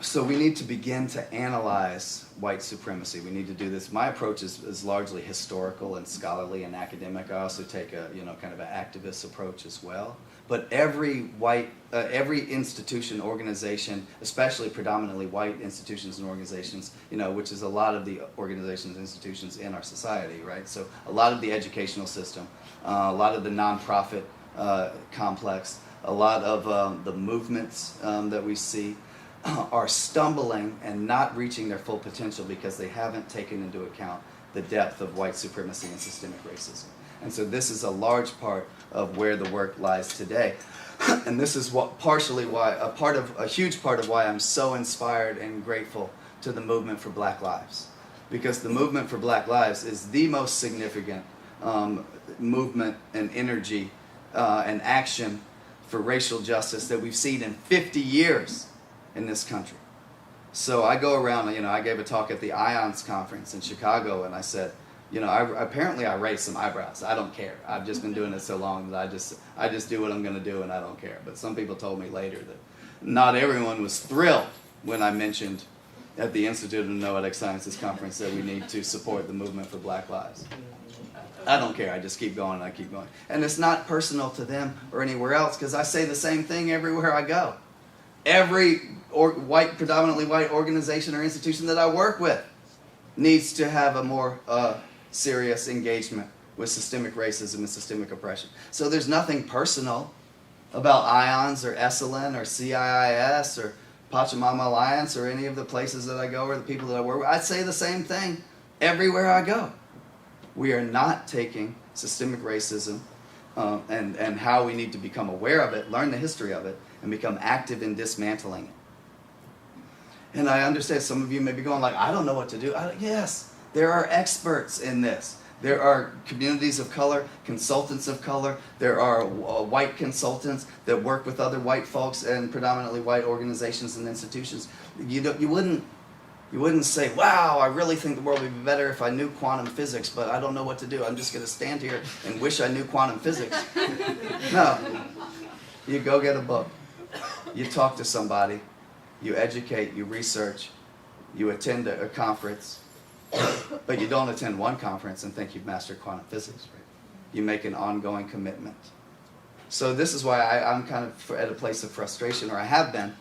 So we need to begin to analyze white supremacy. We need to do this. My approach is largely historical and scholarly and academic. I also take a kind of an activist approach as well. But every institution, organization, especially predominantly white institutions and organizations, which is a lot of the organizations and institutions in our society, right? So a lot of the educational system, a lot of the nonprofit complex, a lot of the movements that we see are stumbling and not reaching their full potential because they haven't taken into account the depth of white supremacy and systemic racism. And so this is a large part of where the work lies today. And this is partially why, a huge part of why I'm so inspired and grateful to the movement for Black Lives. Because the movement for Black Lives is the most significant movement and energy and action for racial justice that we've seen in 50 years in this country. So I go around, I gave a talk at the IONS conference in Chicago, and I said, I raised some eyebrows. I don't care. I've just been doing it so long that I just do what I'm going to do, and I don't care. But some people told me later that not everyone was thrilled when I mentioned at the Institute of Noetic Sciences conference that we need to support the movement for Black Lives. I don't care. I just keep going and I keep going. And it's not personal to them or anywhere else, because I say the same thing everywhere I go. Every predominantly white organization or institution that I work with needs to have a more serious engagement with systemic racism and systemic oppression. So there's nothing personal about IONS or Esalen or CIIS or Pachamama Alliance or any of the places that I go or the people that I work with. I say the same thing everywhere I go. We are not taking systemic racism and how we need to become aware of it, learn the history of it, and become active in dismantling it. And I understand some of you may be going like, I don't know what to do. Yes, there are experts in this. There are communities of color, consultants of color. There are white consultants that work with other white folks and predominantly white organizations and institutions. You wouldn't say, wow, I really think the world would be better if I knew quantum physics, but I don't know what to do. I'm just going to stand here and wish I knew quantum physics. No. You go get a book. You talk to somebody. You educate, you research, you attend a conference, but you don't attend one conference and think you've mastered quantum physics, right? You make an ongoing commitment. So this is why I'm kind of at a place of frustration, or I have been,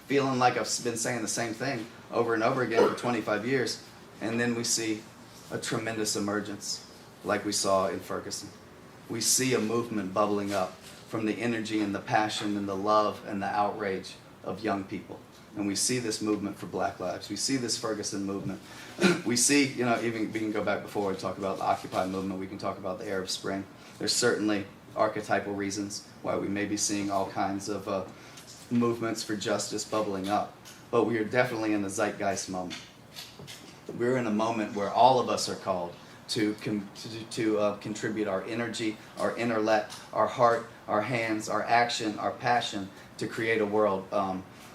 feeling like I've been saying the same thing over and over again for 25 years, and then we see a tremendous emergence like we saw in Ferguson. We see a movement bubbling up from the energy and the passion and the love and the outrage of young people. And we see this movement for Black Lives. We see this Ferguson movement. We see, even we can go back before and talk about the Occupy movement. We can talk about the Arab Spring. There's certainly archetypal reasons why we may be seeing all kinds of movements for justice bubbling up. But we are definitely in the zeitgeist moment. We're in a moment where all of us are called to contribute our energy, our intellect, our heart, our hands, our action, our passion to create a world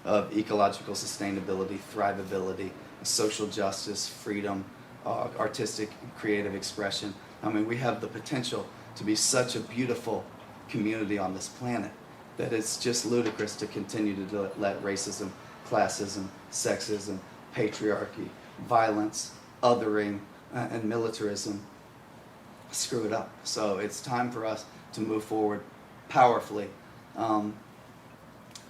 of ecological sustainability, thrivability, social justice, freedom, artistic, creative expression. I mean, we have the potential to be such a beautiful community on this planet. that it's just ludicrous to continue to let racism, classism, sexism, patriarchy, violence, othering, and militarism screw it up. So it's time for us to move forward powerfully. I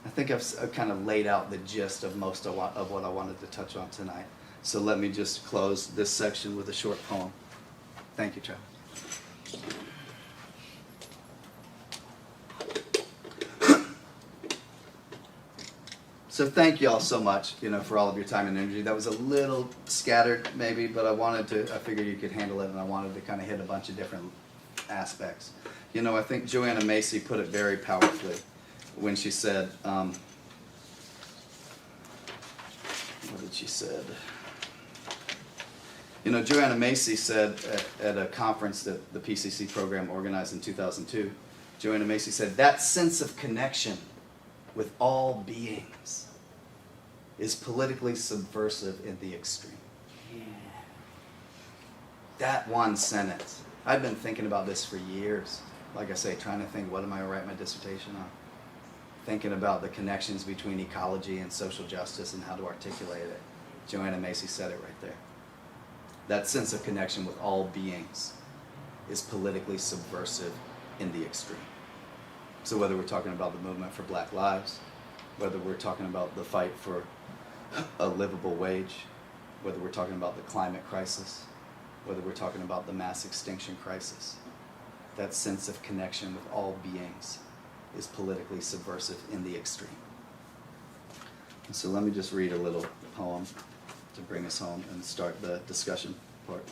think I've kind of laid out the gist of most of what I wanted to touch on tonight. So let me just close this section with a short poem. Thank you, Travis. So thank you all so much, for all of your time and energy. That was a little scattered maybe, but I figured you could handle it, and I wanted to kind of hit a bunch of different aspects. I think Joanna Macy put it very powerfully when she said, what did she said? Joanna Macy said at a conference that the PCC program organized in 2002, Joanna Macy said, that sense of connection with all beings is politically subversive in the extreme. Yeah. That one sentence. I've been thinking about this for years. Like I say, trying to think, what am I going to write my dissertation on? Thinking about the connections between ecology and social justice and how to articulate it. Joanna Macy said it right there. That sense of connection with all beings is politically subversive in the extreme. So whether we're talking about the movement for Black lives, whether we're talking about the fight for a livable wage, whether we're talking about the climate crisis, whether we're talking about the mass extinction crisis, that sense of connection with all beings is politically subversive in the extreme. And so let me just read a little poem to bring us home and start the discussion part.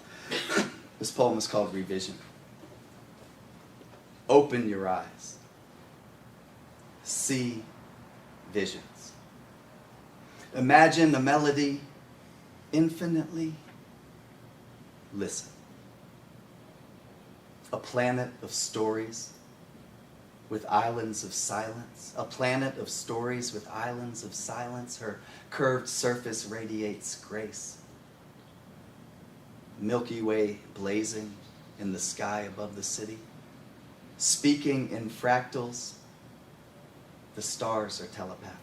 This poem is called Revision. Open your eyes. See visions. Imagine the melody infinitely. Listen. A planet of stories with islands of silence. A planet of stories with islands of silence. Her curved surface radiates grace. Milky Way blazing in the sky above the city. Speaking in fractals, the stars are telepathic.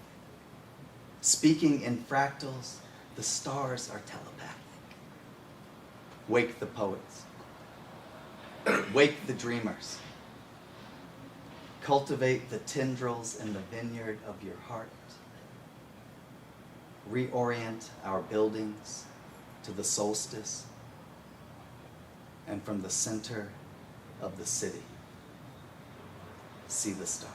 Speaking in fractals, the stars are telepathic. Wake the poets. Wake the dreamers. Cultivate the tendrils in the vineyard of your heart. Reorient our buildings to the solstice, and from the center of the city, see the stars.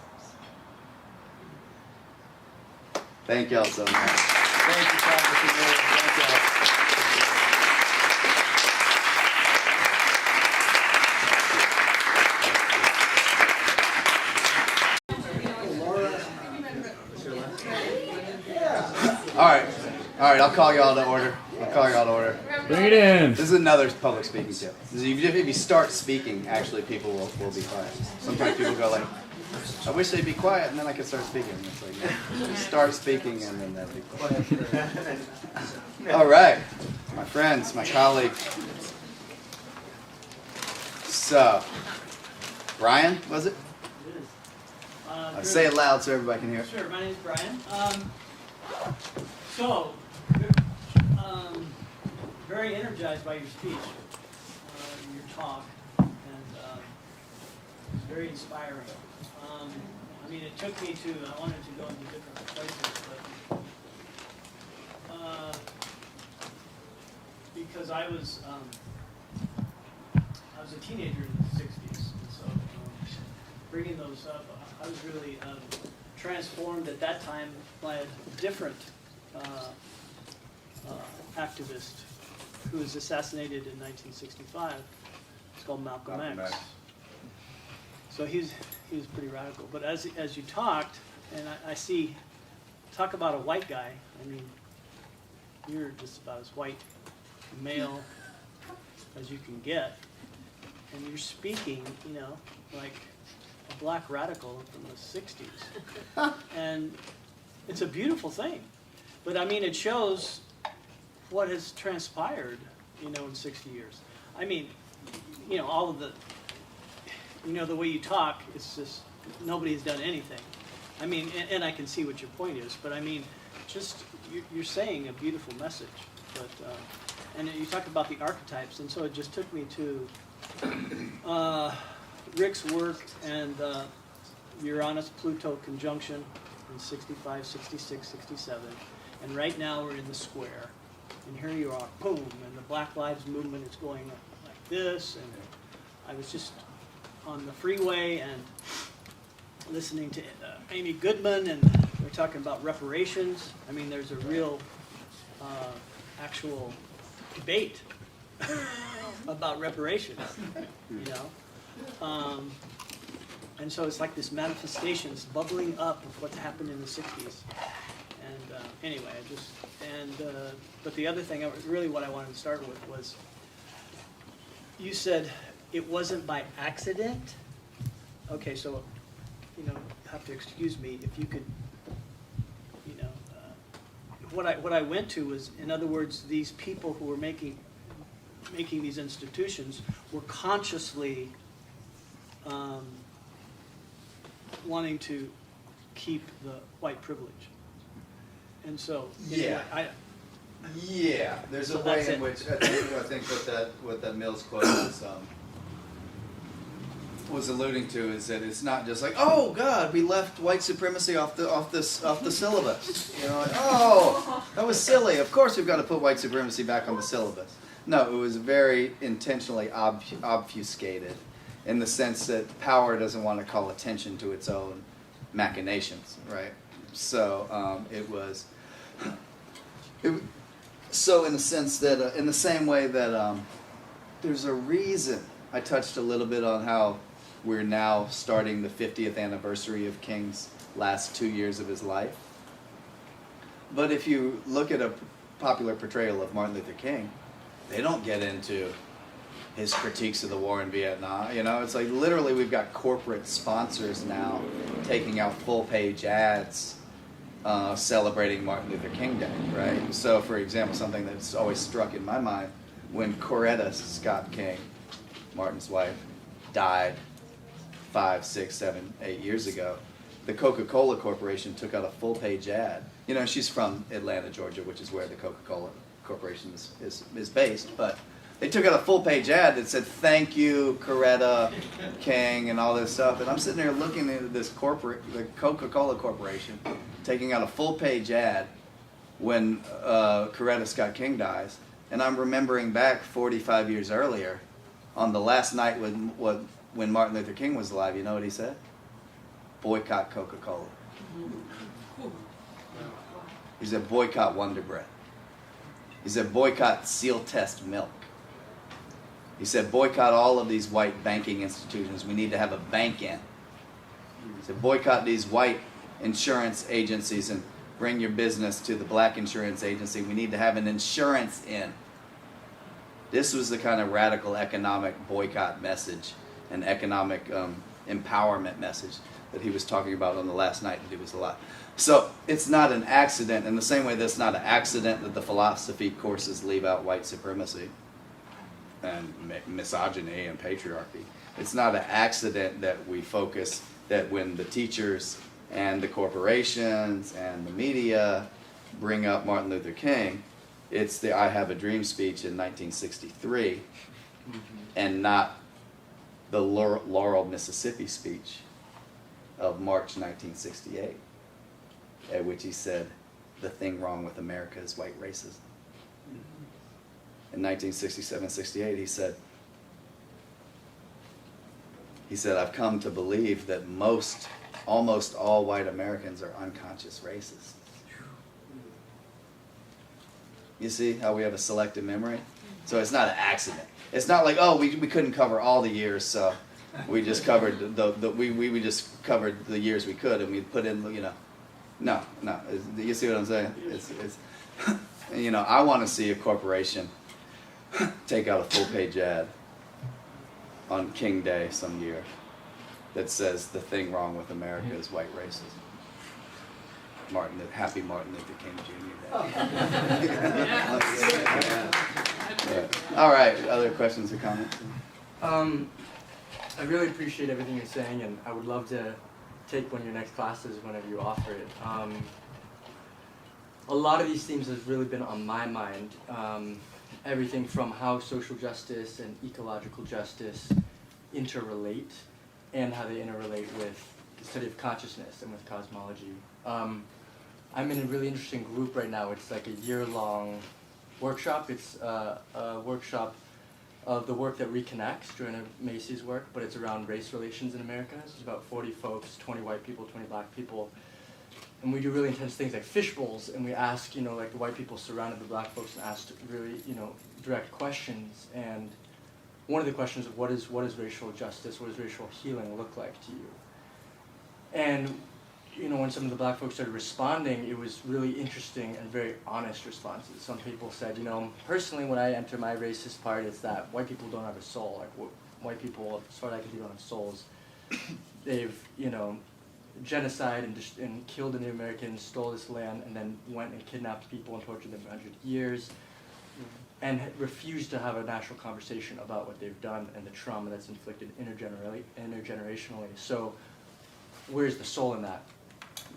Thank y'all so much. Thank you, Travis. Thank y'all. All right, I'll call you all to order. Bring it in. This is another public speaking tip. If you start speaking, actually people will be quiet. Sometimes people go like, I wish they'd be quiet and then I could start speaking. It's like, no, start speaking and then they'll be quiet. All right, my friends, my colleagues. So, Brian, was it? Say it loud so everybody can hear. Sure, my name's Brian. Very energized by your speech, your talk, and it was very inspiring. It took me to, I wanted to go into different places, but because I was a teenager in the 60s, and so bringing those up, I was really transformed at that time by a different activist who was assassinated in 1965. It's called Malcolm X. So he was pretty radical. But as you talked, and I see, talk about a white guy. You're just about as white male as you can get, and you're speaking, like a black radical from the 60s, and it's a beautiful thing. But it shows what has transpired, in 60 years. All of the, the way you talk, it's just, nobody's done anything. I mean, and I can see what your point is, but I mean, just, you're saying a beautiful message. But, and you talk about the archetypes, and so it just took me to Rick's work and Uranus-Pluto conjunction in 65, 66, 67. And right now we're in the square. And here you are, boom, and the Black Lives Movement is going like this. And I was just on the freeway and listening to Amy Goodman, and they're talking about reparations. I mean, there's a real actual debate about reparations, you know. And so it's like this manifestation, it's bubbling up of what's happened in the 60s. And anyway, but the other thing, really what I wanted to start with was, you said it wasn't by accident. Okay, so, you know, you have to excuse me if you could, you know, what I went to was, in other words, these people who were making these institutions were consciously wanting to keep the white privilege. And so, anyway, Yeah, there's So a way that's in it. which I think what that Mills quote was alluding to is that it's not just like, oh God, we left white supremacy off the syllabus. You know, like, oh, that was silly. Of course we've got to put white supremacy back on the syllabus. No, it was very intentionally obfuscated in the sense that power doesn't want to call attention to its own machinations, right? So so in the sense that, in the same way that there's a reason, I touched a little bit on how we're now starting the 50th anniversary of King's last 2 years of his life. But if you look at a popular portrayal of Martin Luther King, they don't get into his critiques of the war in Vietnam. You know, it's like literally we've got corporate sponsors now taking out full-page ads celebrating Martin Luther King Day, right? So, for example, something that's always struck in my mind, when Coretta Scott King, Martin's wife, died 5, 6, 7, 8 years ago, the Coca-Cola Corporation took out a full-page ad. You know, she's from Atlanta, Georgia, which is where the Coca-Cola Corporation is based, but they took out a full-page ad that said, "Thank you, Coretta King," and all this stuff. And I'm sitting there looking at this the Coca-Cola Corporation, taking out a full-page ad when Coretta Scott King dies. And I'm remembering back 45 years earlier, on the last night when Martin Luther King was alive, you know what he said? Boycott Coca-Cola. He said, boycott Wonder Bread. He said, boycott Seal Test milk. He said, boycott all of these white banking institutions. We need to have a bank in. He said, boycott these white insurance agencies and bring your business to the black insurance agency. We need to have an insurance in. This was the kind of radical economic boycott message and economic empowerment message that he was talking about on the last night that he was alive. So it's not an accident, in the same way that's not an accident that the philosophy courses leave out white supremacy and misogyny and patriarchy. It's not an accident that we focus, that when the teachers and the corporations and the media bring up Martin Luther King, it's the I Have a Dream speech in 1963 and not the Laurel, Mississippi speech of March 1968, at which he said, the thing wrong with America is white racism. In 1967-68, he said, I've come to believe that almost all white Americans are unconscious racists. You see how we have a selective memory? So it's not an accident. It's not like, oh, we couldn't cover all the years, so we just covered we just covered the years we could, and we put in, you know. No. You see what I'm saying? It's you know, I want to see a corporation take out a full-page ad on King Day some year that says the thing wrong with America is white racism. Happy Martin Luther King Jr. Day. All right, other questions or comments? I really appreciate everything you're saying, and I would love to take one of your next classes whenever you offer it. A lot of these themes has really been on my mind. Everything from how social justice and ecological justice interrelate and how they interrelate with the study of consciousness and with cosmology. I'm in a really interesting group right now. It's like a year-long workshop. It's a workshop of the work that reconnects Joanna Macy's work, but it's around race relations in America. It's about 40 folks, 20 white people, 20 black people. And we do really intense things like fish bowls, and we ask, like the white people surrounded the black folks and asked really, direct questions. And one of the questions of what is racial justice, what does racial healing look like to you? And, when some of the black folks started responding, it was really interesting and very honest responses. Some people said, personally when I enter my racist part, it's that white people don't have a soul. Like, white people, as far as I can see, don't have souls. They've, genocide and killed the Native Americans, stole this land, and then went and kidnapped people and tortured them for 100 years, and refused to have a national conversation about what they've done and the trauma that's inflicted intergenerationally. So where's the soul in that?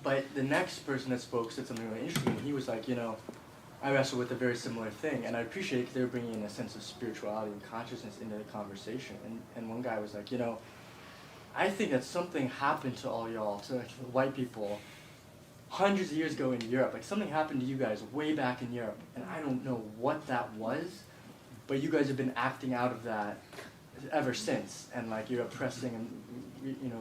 But the next person that spoke said something really interesting. He was like, I wrestle with a very similar thing, and I appreciate it because they were bringing in a sense of spirituality and consciousness into the conversation. And one guy was like, I think that something happened to all y'all, to like the white people, hundreds of years ago in Europe. Like something happened to you guys way back in Europe, and I don't know what that was, but you guys have been acting out of that ever since, and like you're oppressing and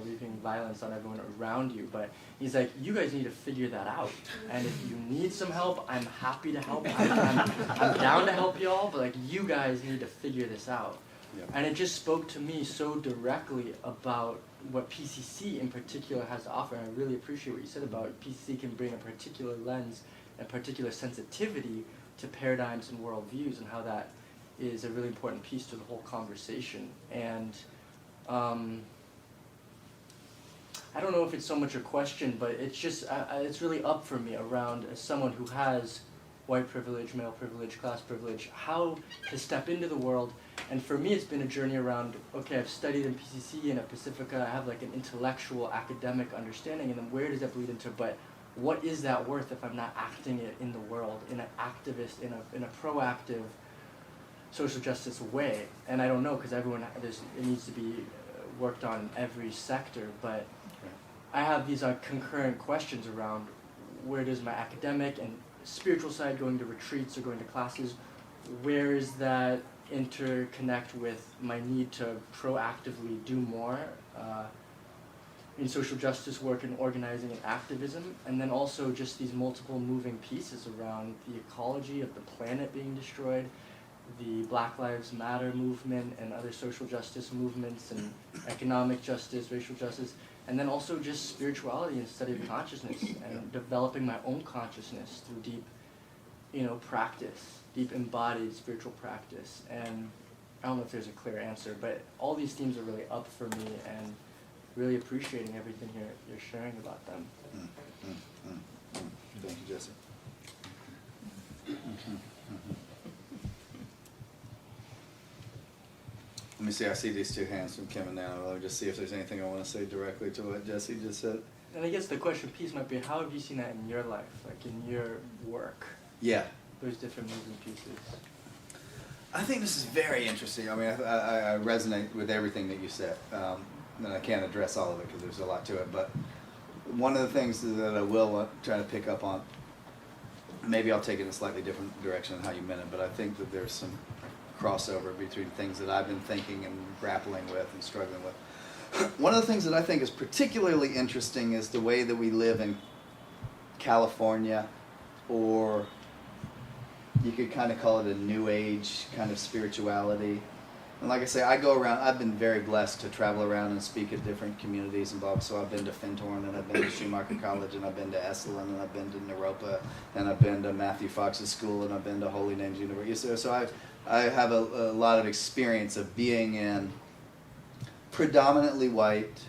wreaking violence on everyone around you. But he's like, you guys need to figure that out, and if you need some help, I'm happy to help. I'm down to help y'all, but like you guys need to figure this out. Yep. And it just spoke to me so directly about what PCC in particular has to offer. And I really appreciate what you said about PCC can bring a particular lens and particular sensitivity to paradigms and worldviews, and how that is a really important piece to the whole conversation. And I don't know if it's so much a question, but it's just, it's really up for me around, as someone who has white privilege, male privilege, class privilege, how to step into the world. And for me, it's been a journey around, okay, I've studied in PCC and at Pacifica, I have like an intellectual, academic understanding, and then where does that bleed into, but what is that worth if I'm not acting it in the world, in an activist, in a proactive social justice way? And I don't know, because it needs to be worked on in every sector, but I have these concurrent questions around where does my academic and spiritual side, going to retreats or going to classes, where is that interconnect with my need to proactively do more in social justice work and organizing and activism, and then also just these multiple moving pieces around the ecology of the planet being destroyed, the Black Lives Matter movement and other social justice movements, and economic justice, racial justice, and then also just spirituality and study of consciousness and developing my own consciousness through deep, practice, deep embodied spiritual practice. And I don't know if there's a clear answer, but all these themes are really up for me, and really appreciating everything you're sharing about them. Thank you, Jesse. Let me see, I see these two hands from Kim and Nana. Let me just see if there's anything I want to say directly to what Jesse just said. And I guess the question piece might be, how have you seen that in your life, like in your work? Yeah. Those different moving pieces. I think this is very interesting. I mean, I resonate with everything that you said. And I can't address all of it because there's a lot to it. But one of the things that I will try to pick up on, maybe I'll take it in a slightly different direction than how you meant it, but I think that there's some crossover between things that I've been thinking and grappling with and struggling with. One of the things that I think is particularly interesting is the way that we live in California, or you could kind of call it a new age kind of spirituality. And like I say, I go around, I've been very blessed to travel around and speak at different communities and blah. So I've been to Fenton, and I've been to Schumacher College, and I've been to Esalen, and I've been to Naropa, and I've been to Matthew Fox's school, and I've been to Holy Names University. So I have a lot of experience of being in predominantly white,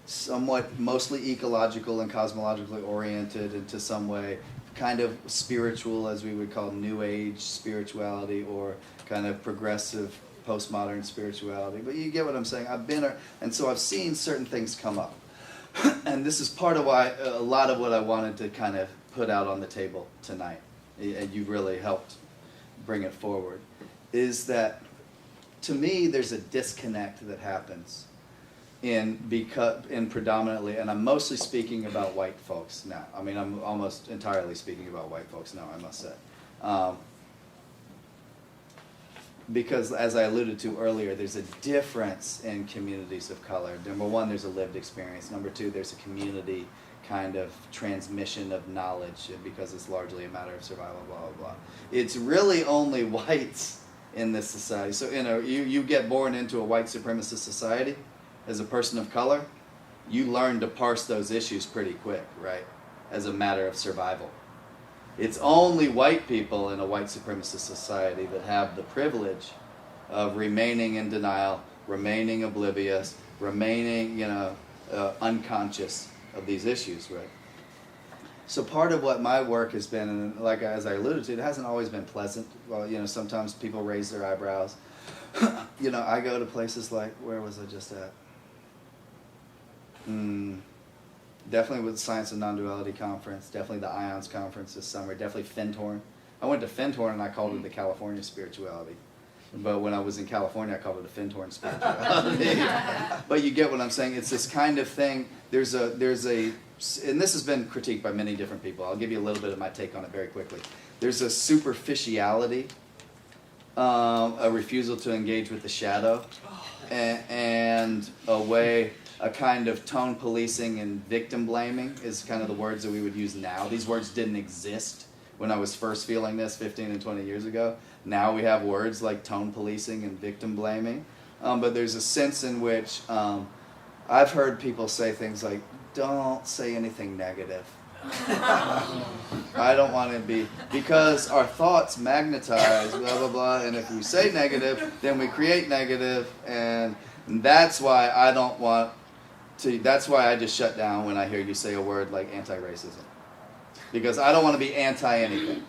somewhat mostly ecological and cosmologically oriented, and to some way kind of spiritual, as we would call new age spirituality, or kind of progressive postmodern spirituality. But you get what I'm saying. I've been, and so I've seen certain things come up. and this is part of why a lot of what I wanted to kind of put out on the table tonight, and you really helped bring it forward, is that to me there's a disconnect that happens in predominantly, and I'm mostly speaking about white folks now. I mean, I'm almost entirely speaking about white folks now, I must say. Because as I alluded to earlier, there's a difference in communities of color. Number one, there's a lived experience. Number two, there's a community kind of transmission of knowledge because it's largely a matter of survival, blah, blah, blah. It's really only whites in this society. So, you get born into a white supremacist society as a person of color, you learn to parse those issues pretty quick, right? As a matter of survival. It's only white people in a white supremacist society that have the privilege of remaining in denial, remaining oblivious, remaining, unconscious of these issues, right? So part of what my work has been, and like as I alluded to, it hasn't always been pleasant. Well, sometimes people raise their eyebrows. I go to places like, where was I just at? Definitely with the Science and Non-Duality Conference, definitely the IONS Conference this summer, definitely Fentorn. I went to Fentorn and I called it the California Spirituality. But when I was in California, I called it a Fentorn Spirituality. But you get what I'm saying. It's this kind of thing. There's a, and this has been critiqued by many different people. I'll give you a little bit of my take on it very quickly. There's a superficiality, a refusal to engage with the shadow, and a kind of tone policing and victim blaming is kind of the words that we would use now. These words didn't exist when I was first feeling this 15 and 20 years ago. Now we have words like tone policing and victim blaming. But there's a sense in which I've heard people say things like, don't say anything negative. I don't want to be, because our thoughts magnetize, blah, blah, blah, and if we say negative, then we create negative, and that's why I don't want to, that's why I just shut down when I hear you say a word like anti-racism. Because I don't want to be anti-anything.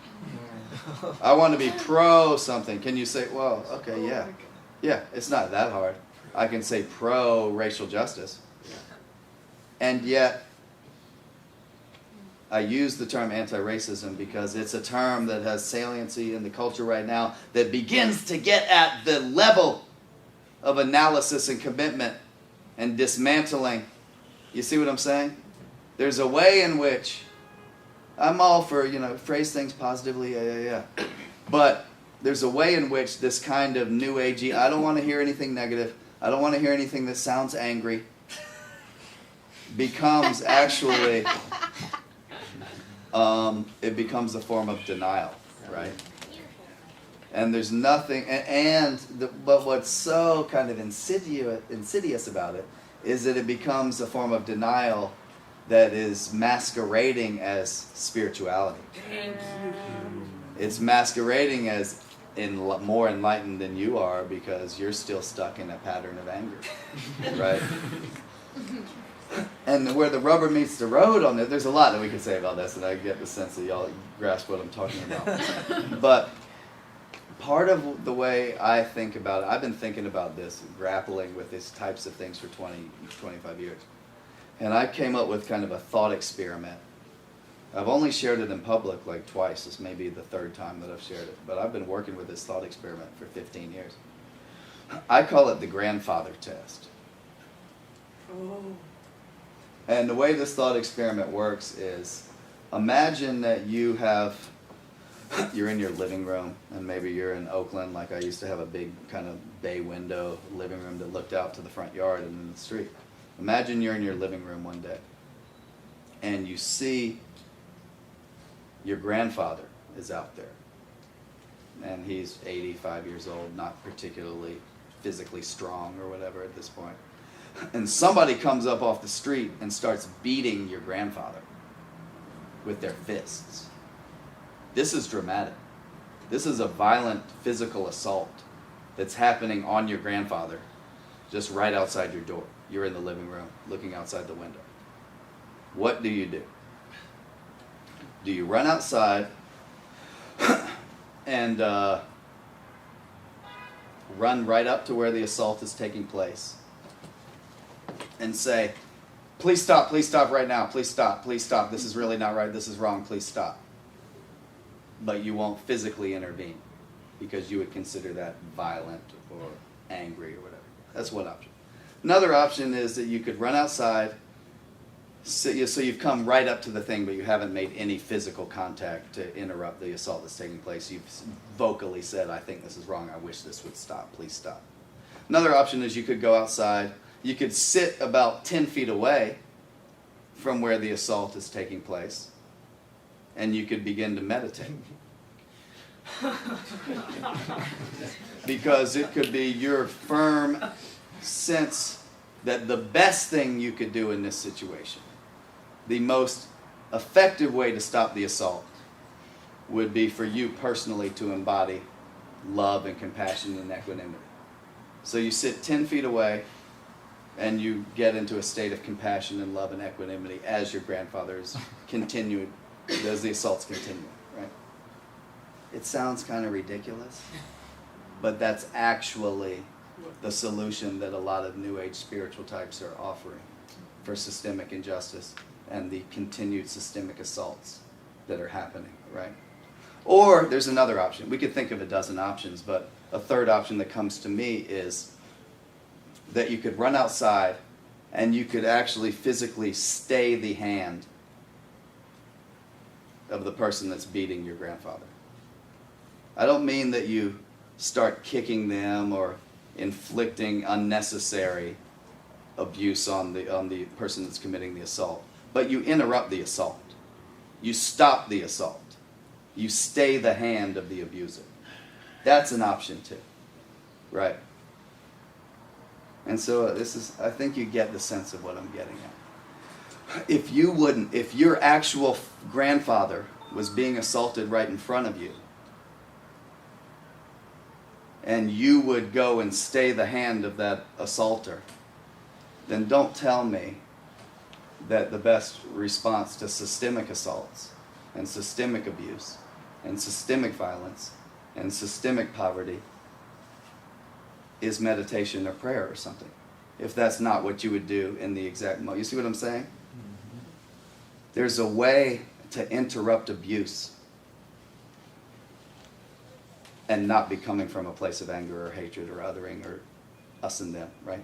I want to be pro something. Can you say, well, okay, yeah. Yeah, it's not that hard. I can say pro racial justice. And yet, I use the term anti-racism because it's a term that has saliency in the culture right now that begins to get at the level of analysis and commitment and dismantling. You see what I'm saying? There's a way in which I'm all for, phrase things positively, yeah. But there's a way in which this kind of new agey, I don't want to hear anything negative, I don't want to hear anything that sounds angry, becomes actually, it becomes a form of denial, right? And there's nothing, but what's so kind of insidious about it is that it becomes a form of denial that is masquerading as spirituality. It's masquerading as more enlightened than you are because you're still stuck in a pattern of anger, right? And where the rubber meets the road on it, there's a lot that we could say about this, and I get the sense that y'all grasp what I'm talking about. But part of the way I think about it, I've been thinking about this, grappling with these types of things for 25 years. And I came up with kind of a thought experiment. I've only shared it in public like twice. This may be the third time that I've shared it. But I've been working with this thought experiment for 15 years. I call it the grandfather test. Oh. And the way this thought experiment works is, imagine that you're in your living room, and maybe you're in Oakland, like I used to have a big kind of bay window living room that looked out to the front yard and then the street. Imagine you're in your living room one day, and you see your grandfather is out there, and he's 85 years old, not particularly physically strong or whatever at this point. And somebody comes up off the street and starts beating your grandfather with their fists. This is dramatic. This is a violent physical assault that's happening on your grandfather just right outside your door. You're in the living room looking outside the window. What do you do? Do you run outside and run right up to where the assault is taking place and say, please stop right now, please stop, this is really not right, this is wrong, please stop. But you won't physically intervene because you would consider that violent or angry or whatever. That's one option. Another option is that you could run outside, so you've come right up to the thing, but you haven't made any physical contact to interrupt the assault that's taking place. You've vocally said, I think this is wrong, I wish this would stop, please stop. Another option is you could go outside, you could sit about 10 feet away from where the assault is taking place, and you could begin to meditate. Because it could be your firm sense that the best thing you could do in this situation, the most effective way to stop the assault, would be for you personally to embody love and compassion and equanimity. So you sit 10 feet away and you get into a state of compassion and love and equanimity as your grandfather is continuing, as the assault's continuing, right? It sounds kind of ridiculous, but that's actually the solution that a lot of New Age spiritual types are offering for systemic injustice and the continued systemic assaults that are happening, right? Or there's another option. We could think of a dozen options, but a third option that comes to me is that you could run outside and you could actually physically stay the hand of the person that's beating your grandfather. I don't mean that you start kicking them or inflicting unnecessary abuse on the person that's committing the assault, but you interrupt the assault. You stop the assault. You stay the hand of the abuser. That's an option too, right? And so I think you get the sense of what I'm getting at. If your actual grandfather was being assaulted right in front of you, and you would go and stay the hand of that assaulter, then don't tell me that the best response to systemic assaults and systemic abuse and systemic violence and systemic poverty is meditation or prayer or something, if that's not what you would do in the exact moment. You see what I'm saying? Mm-hmm. There's a way to interrupt abuse and not be coming from a place of anger or hatred or othering or us and them, right?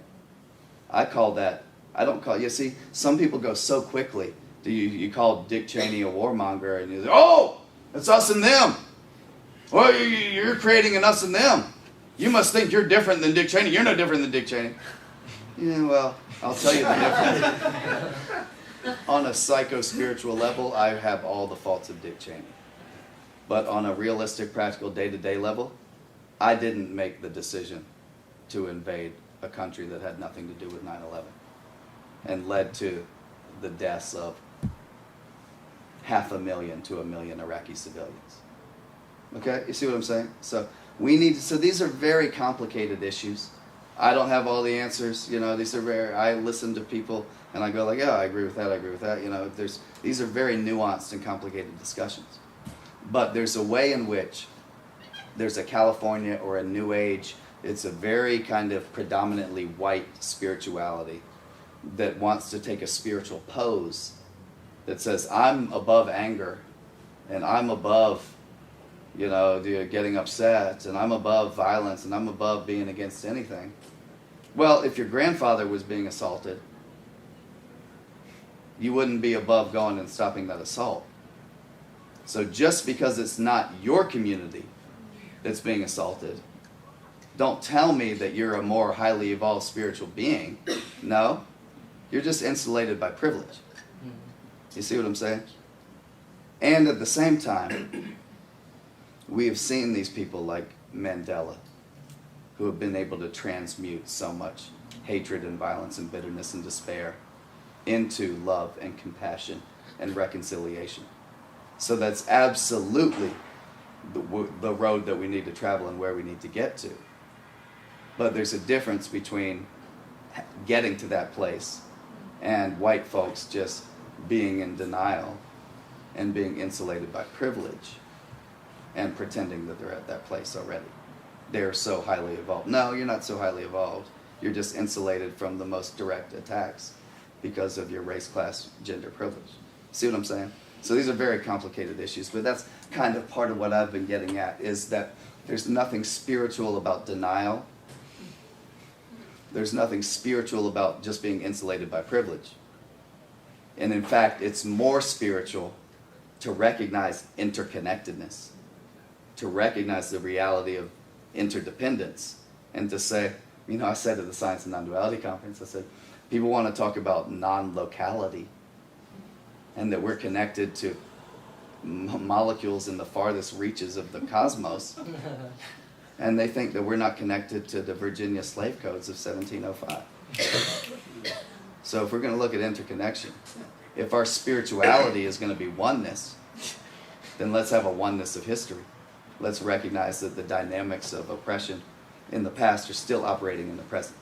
I don't call, you see, some people go so quickly. You call Dick Cheney a warmonger and you say, oh, it's us and them. Well, you're creating an us and them. You must think you're different than Dick Cheney. You're no different than Dick Cheney. Yeah, well, I'll tell you the difference. On a psycho-spiritual level, I have all the faults of Dick Cheney. But on a realistic, practical, day-to-day level, I didn't make the decision to invade a country that had nothing to do with 9/11 and led to the deaths of 500,000 to 1 million Iraqi civilians. Okay, you see what I'm saying? So these are very complicated issues. I don't have all the answers, I listen to people and I go like, yeah, I agree with that, these are very nuanced and complicated discussions. But there's a way in which there's a California or a New Age, it's a very kind of predominantly white spirituality that wants to take a spiritual pose that says, I'm above anger and I'm above getting upset, and I'm above violence, and I'm above being against anything. Well, if your grandfather was being assaulted, you wouldn't be above going and stopping that assault. So just because it's not your community that's being assaulted, don't tell me that you're a more highly evolved spiritual being. No, you're just insulated by privilege. You see what I'm saying? And at the same time, we have seen these people like Mandela, who have been able to transmute so much hatred and violence and bitterness and despair into love and compassion and reconciliation. So that's absolutely the road that we need to travel and where we need to get to. But there's a difference between getting to that place and white folks just being in denial and being insulated by privilege and pretending that they're at that place already. They're so highly evolved. No, you're not so highly evolved. You're just insulated from the most direct attacks because of your race, class, gender, privilege. See what I'm saying? So these are very complicated issues, but that's kind of part of what I've been getting at, is that there's nothing spiritual about denial. There's nothing spiritual about just being insulated by privilege. And in fact, it's more spiritual to recognize interconnectedness, to recognize the reality of interdependence, and to say, you know, I said at the Science and Non-Duality Conference, I said, people want to talk about non-locality, and that we're connected to molecules in the farthest reaches of the cosmos, and they think that we're not connected to the Virginia slave codes of 1705. So if we're going to look at interconnection, if our spirituality is going to be oneness, then let's have a oneness of history. Let's recognize that the dynamics of oppression in the past are still operating in the present.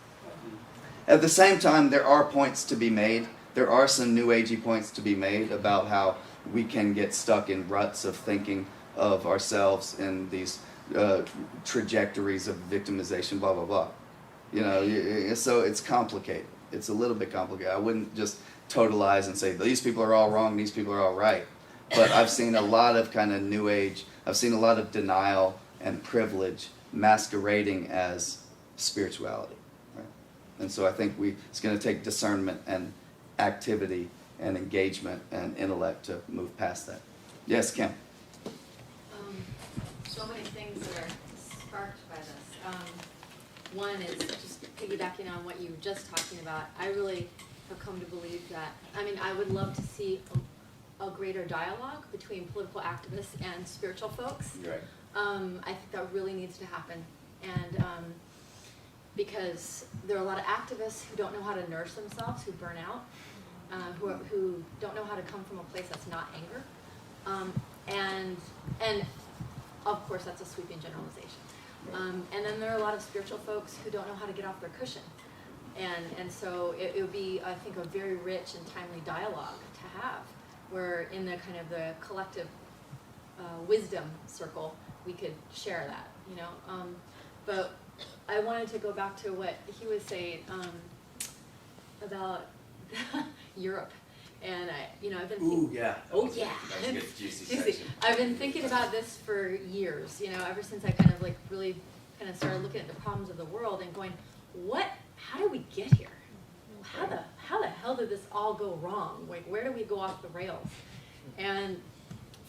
At the same time, there are points to be made. There are some new agey points to be made about how we can get stuck in ruts of thinking of ourselves in these trajectories of victimization, blah, blah, blah. You know, so it's complicated. It's a little bit complicated. I wouldn't just totalize and say, these people are all wrong, these people are all right. But I've seen a lot of kind of new age, I've seen a lot of denial and privilege masquerading as spirituality. Right? And so I think it's going to take discernment and activity and engagement and intellect to move past that. Yes, Kim? So many things that are sparked by this. One is just piggybacking on what you were just talking about. I really have come to believe that, I mean, I would love to see a greater dialogue between political activists and spiritual folks. Right. I think that really needs to happen. And because there are a lot of activists who don't know how to nourish themselves, who burn out, who don't know how to come from a place that's not anger. And of course, that's a sweeping generalization. And then there are a lot of spiritual folks who don't know how to get off their cushion. And so it would be, I think, a very rich and timely dialogue to have, where in the kind of the collective wisdom circle, we could share that, you know. But I wanted to go back to what he was saying about Europe. And I've been thinking, yeah. oh yeah, That's a good, juicy juicy. section. I've been thinking about this for years, ever since I kind of like really kind of started looking at the problems of the world and going, how did we get here? How the hell did this all go wrong? Like, where do we go off the rails? And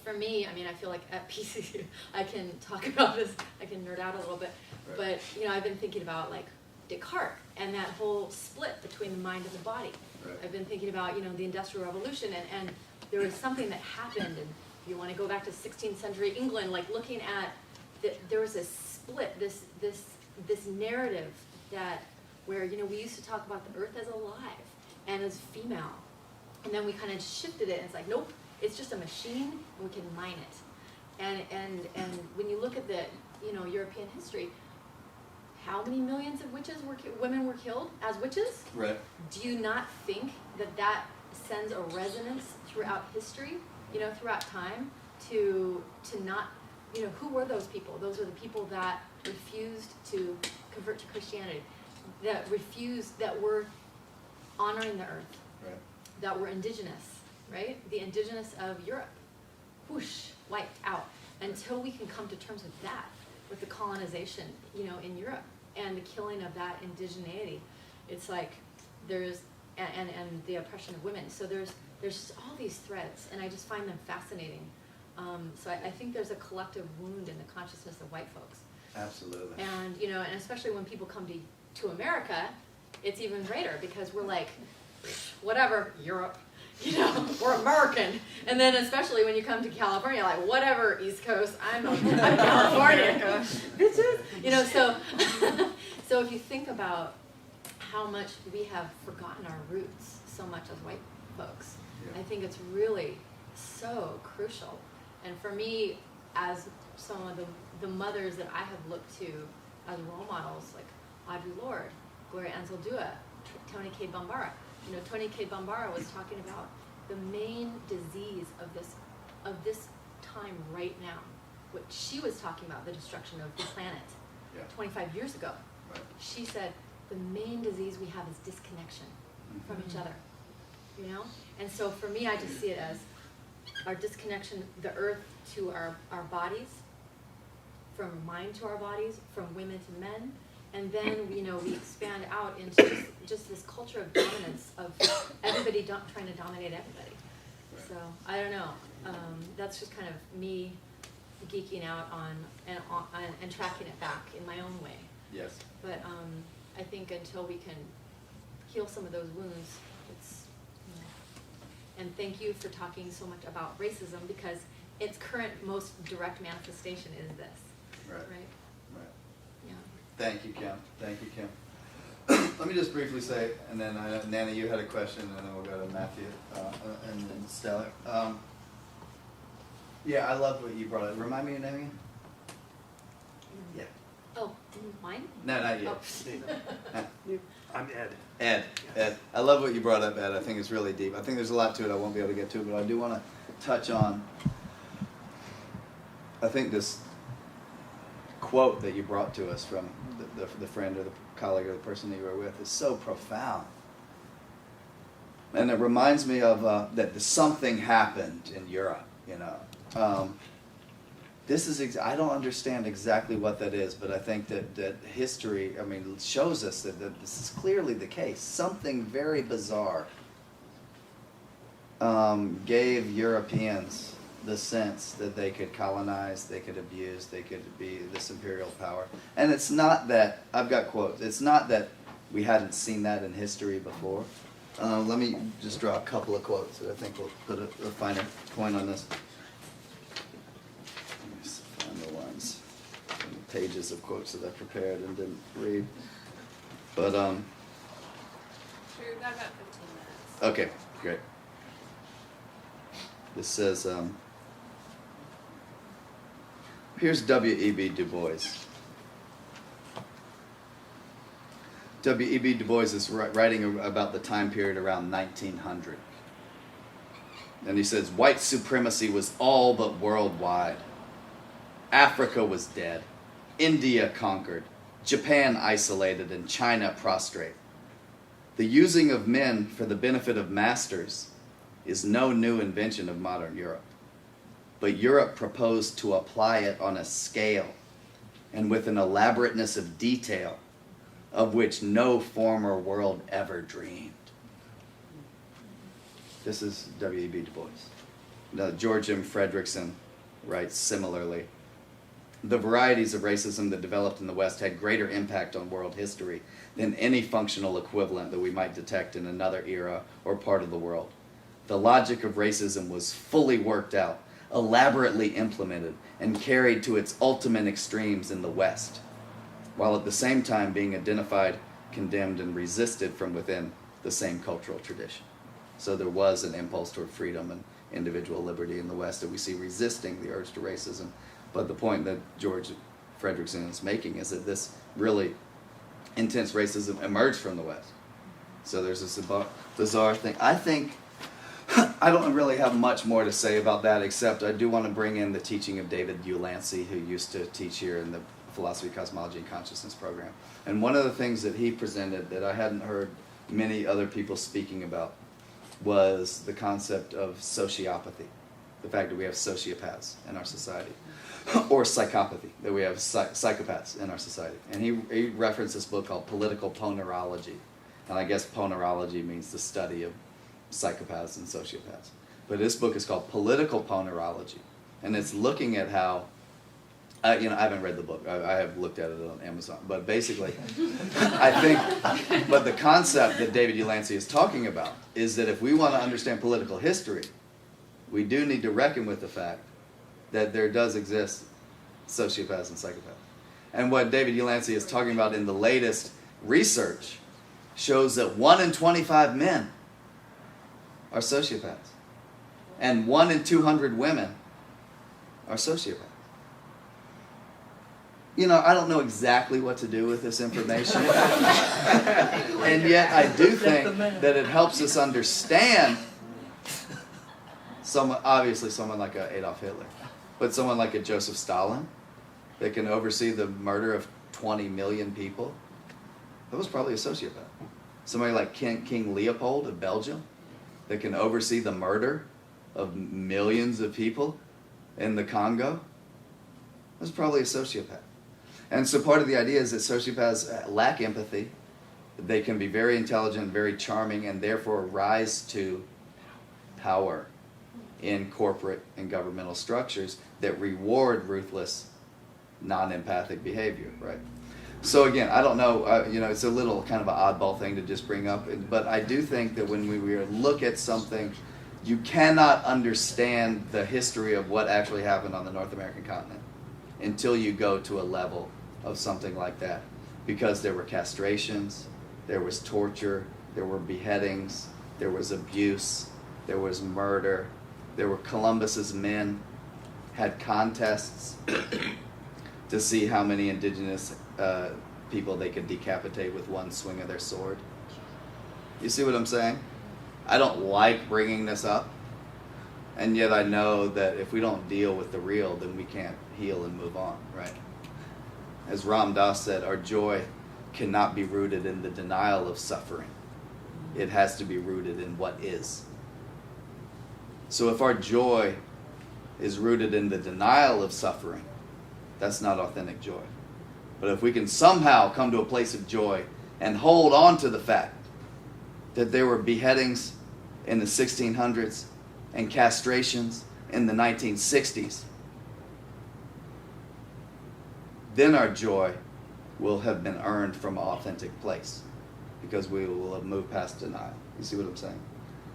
for me, I mean, I feel like at PCC, I can talk about this, I can nerd out a little bit, Right. but I've been thinking about like Descartes and that whole split between the mind and the body. Right. I've been thinking about, the Industrial Revolution, and there was something that happened, and you want to go back to 16th century England, like looking at, there was a split, this narrative where, we used to talk about the earth as alive and as female, and then we kind of shifted it, and it's like, nope, it's just a machine, and we can mine it. And when you look at the, European history, how many millions of women were killed as witches? Right. Do you not think that sends a resonance throughout history, throughout time, to not, who were those people? Those are the people that refused to convert to Christianity, that were honoring the earth, Right. that were indigenous, right? The indigenous of Europe, whoosh, wiped out. Until we can come to terms with that, with the colonization, in Europe, and the killing of that indigeneity, it's like there's, and the oppression of women. So there's just all these threads, and I just find them fascinating. So I think there's a collective wound in the consciousness of white folks. Absolutely. And, and especially when people come to America, it's even greater, because we're like, whatever, Europe, we're American. And then especially when you come to California, like, whatever, East Coast, I'm California, bitches. So if you think about how much we have forgotten our roots so much as white folks, Yeah. I think it's really so crucial. And for me, as some of the mothers that I have looked to as role models, like Audre Lorde, Gloria Anzaldúa, Toni Cade Bambara. Toni Cade Bambara was talking about the main disease of this time right now. What she was talking about, the destruction of the planet, 25 years ago. Right. She said the main disease we have is disconnection from each other. you know? And so for me, I just see it as our disconnection, the earth to our bodies, from mind to our bodies, from women to men, and then, you know, we expand out into just this culture of dominance, of everybody trying to dominate everybody. So, I don't know, that's just kind of me geeking out on and tracking it back in my own way. Yes. But I think until we can heal some of those wounds, it's, you know. And thank you for talking so much about racism, because its current most direct manifestation is this. Right. Right? Right. Yeah. Thank you, Kim. Thank you, Kim. Let me just briefly say, and then Nana, you had a question, and then we'll go to Matthew and then Stella. Yeah, I love what you brought up. Remind me your name again? Yeah. Oh, mine? No, not you. Oh. I'm Ed. Ed. Ed. I love what you brought up, Ed. I think it's really deep. I think there's a lot to it I won't be able to get to, but I do want to touch on, I think this quote that you brought to us from the friend or the colleague or the person that you were with is so profound. And it reminds me of that something happened in Europe, you know. This is, I don't understand exactly what that is, but I think that history, I mean, shows us that this is clearly the case. Something very bizarre gave Europeans the sense that they could colonize, they could abuse, they could be this imperial power. And it's not that, I've got quotes, it's not that we hadn't seen that in history before. Let me just draw a couple of quotes that I think will put a finer point on this. Let me just find the ones, the pages of quotes that I prepared and didn't read. But, Sure, we've got about 15 minutes. okay, great. This says, here's W.E.B. Du Bois. W.E.B. Du Bois is writing about the time period around 1900. And he says, white supremacy was all but worldwide. Africa was dead. India conquered. Japan isolated and China prostrate. The using of men for the benefit of masters is no new invention of modern Europe. But Europe proposed to apply it on a scale and with an elaborateness of detail of which no former world ever dreamed. This is W.E.B. Du Bois. Now, George M. Fredrickson writes similarly. The varieties of racism that developed in the West had greater impact on world history than any functional equivalent that we might detect in another era or part of the world. The logic of racism was fully worked out, elaborately implemented, and carried to its ultimate extremes in the West, while at the same time being identified, condemned, and resisted from within the same cultural tradition. So there was an impulse toward freedom and individual liberty in the West that we see resisting the urge to racism. But the point that George Fredrickson is making is that this really intense racism emerged from the West. So there's this bizarre thing. I think, I don't really have much more to say about that, except I do want to bring in the teaching of David Ulansey, who used to teach here in the Philosophy, Cosmology, and Consciousness program. And one of the things that he presented that I hadn't heard many other people speaking about was the concept of sociopathy, the fact that we have sociopaths in our society, or psychopathy, that we have psychopaths in our society. And he referenced this book called Political Ponerology. And I guess ponerology means the study of psychopaths and sociopaths. But this book is called Political Ponerology. And it's looking at how, I haven't read the book. I have looked at it on Amazon. But basically, I think, but the concept that David Ulansey is talking about is that if we want to understand political history, we do need to reckon with the fact that there does exist sociopaths and psychopaths. And what David Ulansey is talking about in the latest research shows that 1 in 25 men are sociopaths. And 1 in 200 women are sociopaths. I don't know exactly what to do with this information. And yet I do think that it helps us understand obviously someone like Adolf Hitler, but someone like a Joseph Stalin that can oversee the murder of 20 million people. That was probably a sociopath. Somebody like King Leopold of Belgium, that can oversee the murder of millions of people in the Congo, that's probably a sociopath. And so part of the idea is that sociopaths lack empathy. They can be very intelligent, very charming, and therefore rise to power in corporate and governmental structures that reward ruthless, non-empathic behavior, right? So again, I don't know, it's a little kind of an oddball thing to just bring up, but I do think that when we look at something, you cannot understand the history of what actually happened on the North American continent until you go to a level of something like that. Because there were castrations, there was torture, there were beheadings, there was abuse, there was murder, there were Columbus's men had contests to see how many indigenous people they could decapitate with one swing of their sword. You see what I'm saying? I don't like bringing this up, and yet I know that if we don't deal with the real, then we can't heal and move on, right? As Ram Dass said, our joy cannot be rooted in the denial of suffering. It has to be rooted in what is. So if our joy is rooted in the denial of suffering, that's not authentic joy. But if we can somehow come to a place of joy and hold on to the fact that there were beheadings in the 1600s and castrations in the 1960s, then our joy will have been earned from an authentic place, because we will have moved past denial. You see what I'm saying?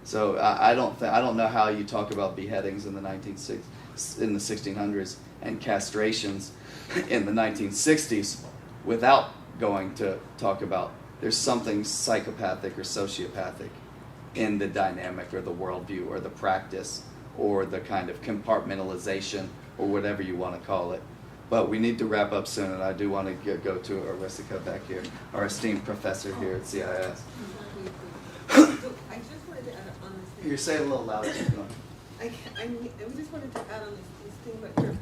So I don't know how you talk about beheadings in the 1600s and castrations in the 1960s without going to talk about there's something psychopathic or sociopathic in the dynamic or the worldview or the practice or the kind of compartmentalization or whatever you want to call it. But we need to wrap up soon, and I do want to go to Arisika back here, our esteemed professor here at CIS. So I just wanted to add on this thing. You're saying a little louder. I just wanted to add on this thing about church.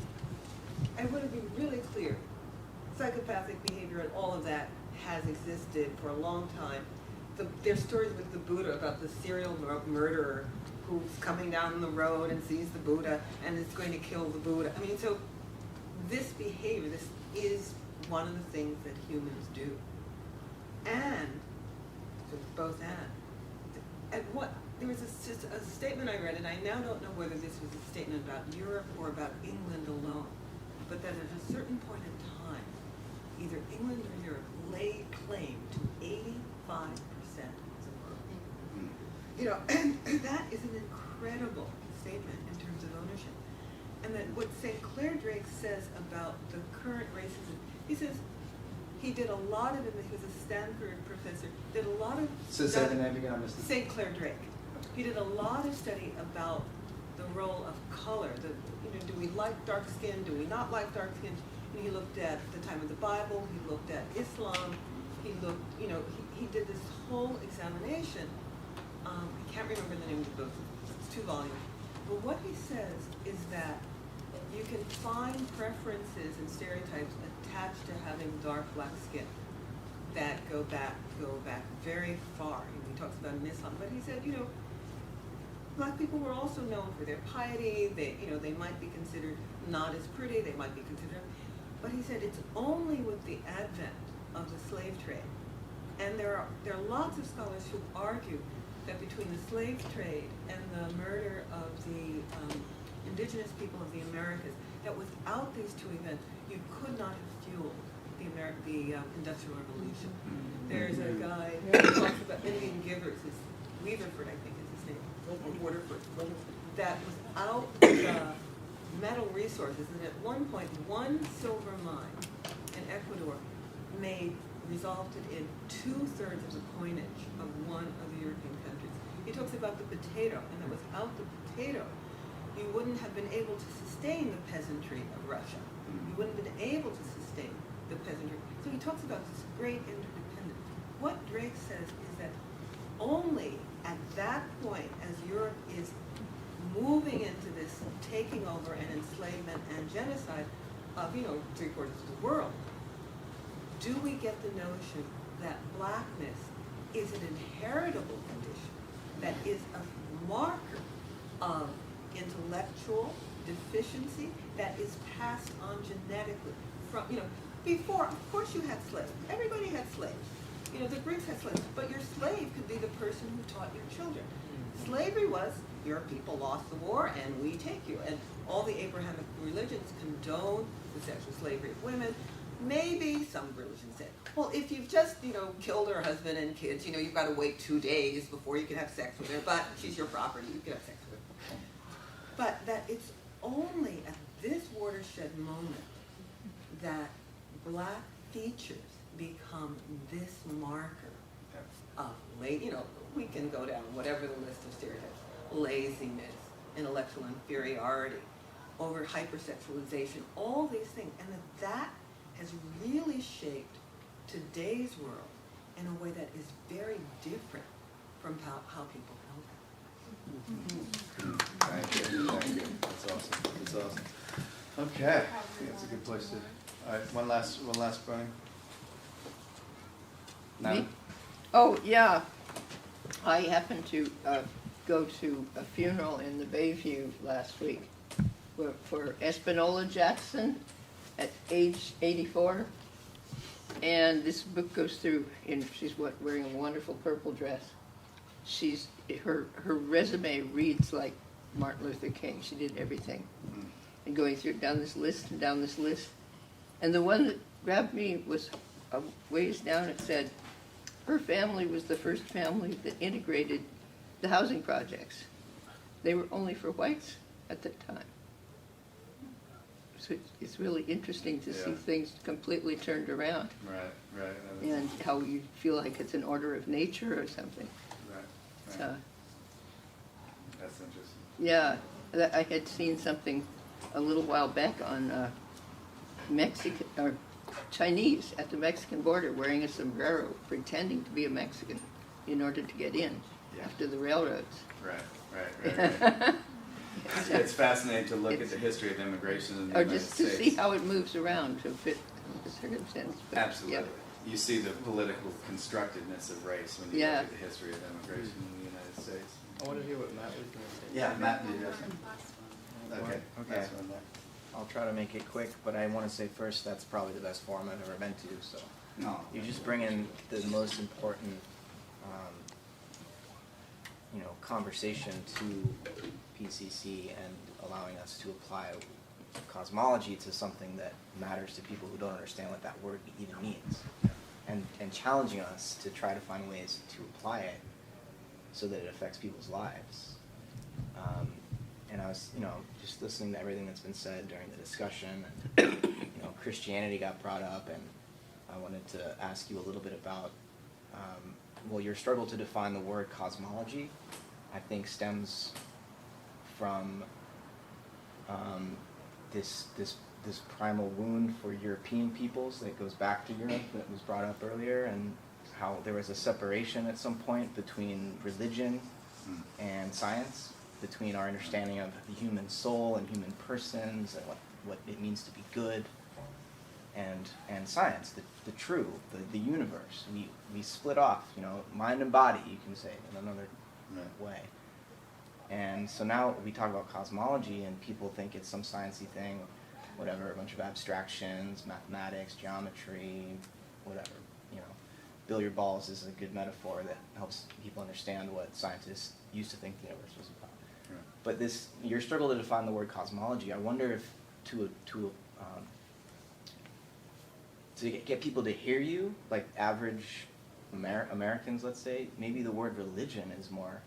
I want to be really clear. Psychopathic behavior and all of that has existed for a long time. There's stories with the Buddha about the serial murderer who's coming down the road and sees the Buddha and is going to kill the Buddha. I mean, so this behavior, this is one of the things that humans do. And, so both and what, there was a statement I read, and I now don't know whether this was a statement about Europe or about England alone, but that at a certain point in time, either England or Europe laid claim to 85% of the world. And that is an incredible statement in terms of ownership. And then what St. Clair Drake says about the current racism, he says he did a lot of it, he was a Stanford professor, did a lot of So say the name again, I missed it. St. Clair Drake. He did a lot of study about the role of color. Do we like dark skin? Do we not like dark skin? And he looked at the time of the Bible. He looked at Islam. He looked, he did this whole examination. I can't remember the name of the book. It's 2 volumes. But what he says is that you can find preferences and stereotypes attached to having dark black skin that go back very far. He talks about in Islam, but he said, black people were also known for their piety. They might be considered not as pretty. They might be considered, but he said it's only with the advent of the slave trade, and there are lots of scholars who argue that between the slave trade and the murder of the indigenous people of the Americas, that without these 2 events, you could not have fueled the Industrial Revolution. There's a guy who talks about Indian Givers, Weaverford, I think is his name, or Waterford, that without the metal resources, and at one point, one silver mine in Ecuador resulted in 2/3 of the coinage of one of the European countries. He talks about the potato, and that without the potato, you wouldn't have been able to sustain the peasantry of Russia. You wouldn't have been able to sustain the peasantry. So he talks about this great interdependence. What Drake says is that only at that point, as Europe is moving into this taking over and enslavement and genocide of, 3/4 of the world, do we get the notion that blackness is an inheritable condition that is a marker of intellectual deficiency that is passed on genetically from, before, of course you had slaves. Everybody had slaves. The Greeks had slaves, but your slave could be the person who taught your children. Slavery was, your people lost the war and we take you. And all the Abrahamic religions condone the sexual slavery of women. Maybe some religions said, well, if you've just, killed her husband and kids, you've got to wait 2 days before you can have sex with her, but she's your property, you can have sex with her. But that it's only at this watershed moment that black features become this marker of we can go down whatever the list of stereotypes, laziness, intellectual inferiority, over hypersexualization, all these things, and that has really shaped today's world in a way that is very different from how people held it. Thank you. That's awesome. Okay, I think that's a good place to. All right, one last burning. Me? Oh, yeah. I happened to go to a funeral in the Bayview last week for Espanola Jackson at age 84. And this book goes through, and she's wearing a wonderful purple dress. Her resume reads like Martin Luther King. She did everything. And going through down this list. And the one that grabbed me was a ways down. It said, her family was the first family that integrated the housing projects. They were only for whites at that time. So it's really interesting to see things completely turned around. Right. And how you feel like it's an order of nature or something. Right. So, That's interesting. yeah, I had seen something a little while back on Mexican or Chinese at the Mexican border wearing a sombrero, pretending to be a Mexican in order to get in after the railroads. Right. It's fascinating to look at the history of immigration in the Or United just to States. see how it moves around to fit the circumstance. But, Absolutely. yeah. You see the political constructedness of race when you look at the history of immigration in the United States. I want to hear what Matt was going to say. Yeah, Matt, do you have something? Okay. Okay. That's one there. I'll try to make it quick, but I want to say first that's probably the best forum I've ever been to. So No. you just bring in the most important, conversation to PCC and allowing us to apply cosmology to something that matters to people who don't understand what that word even means, and challenging us to try to find ways to apply it so that it affects people's lives. And I was, just listening to everything that's been said during the discussion. And, Christianity got brought up, and I wanted to ask you a little bit about, your struggle to define the word cosmology, I think stems from this primal wound for European peoples that goes back to Europe that was brought up earlier, and how there was a separation at some point between religion and science, between our understanding of the human soul and human persons and what it means to be good, and science, the true, the universe. We split off, mind and body, you can say, in another way. And so now we talk about cosmology and people think it's some sciencey thing, whatever, a bunch of abstractions, mathematics, geometry, whatever, Billiard balls is a good metaphor that helps people understand what scientists used to think the universe was about. Right. But your struggle to define the word cosmology, I wonder if to get people to hear you, like average Americans, let's say, maybe the word religion is more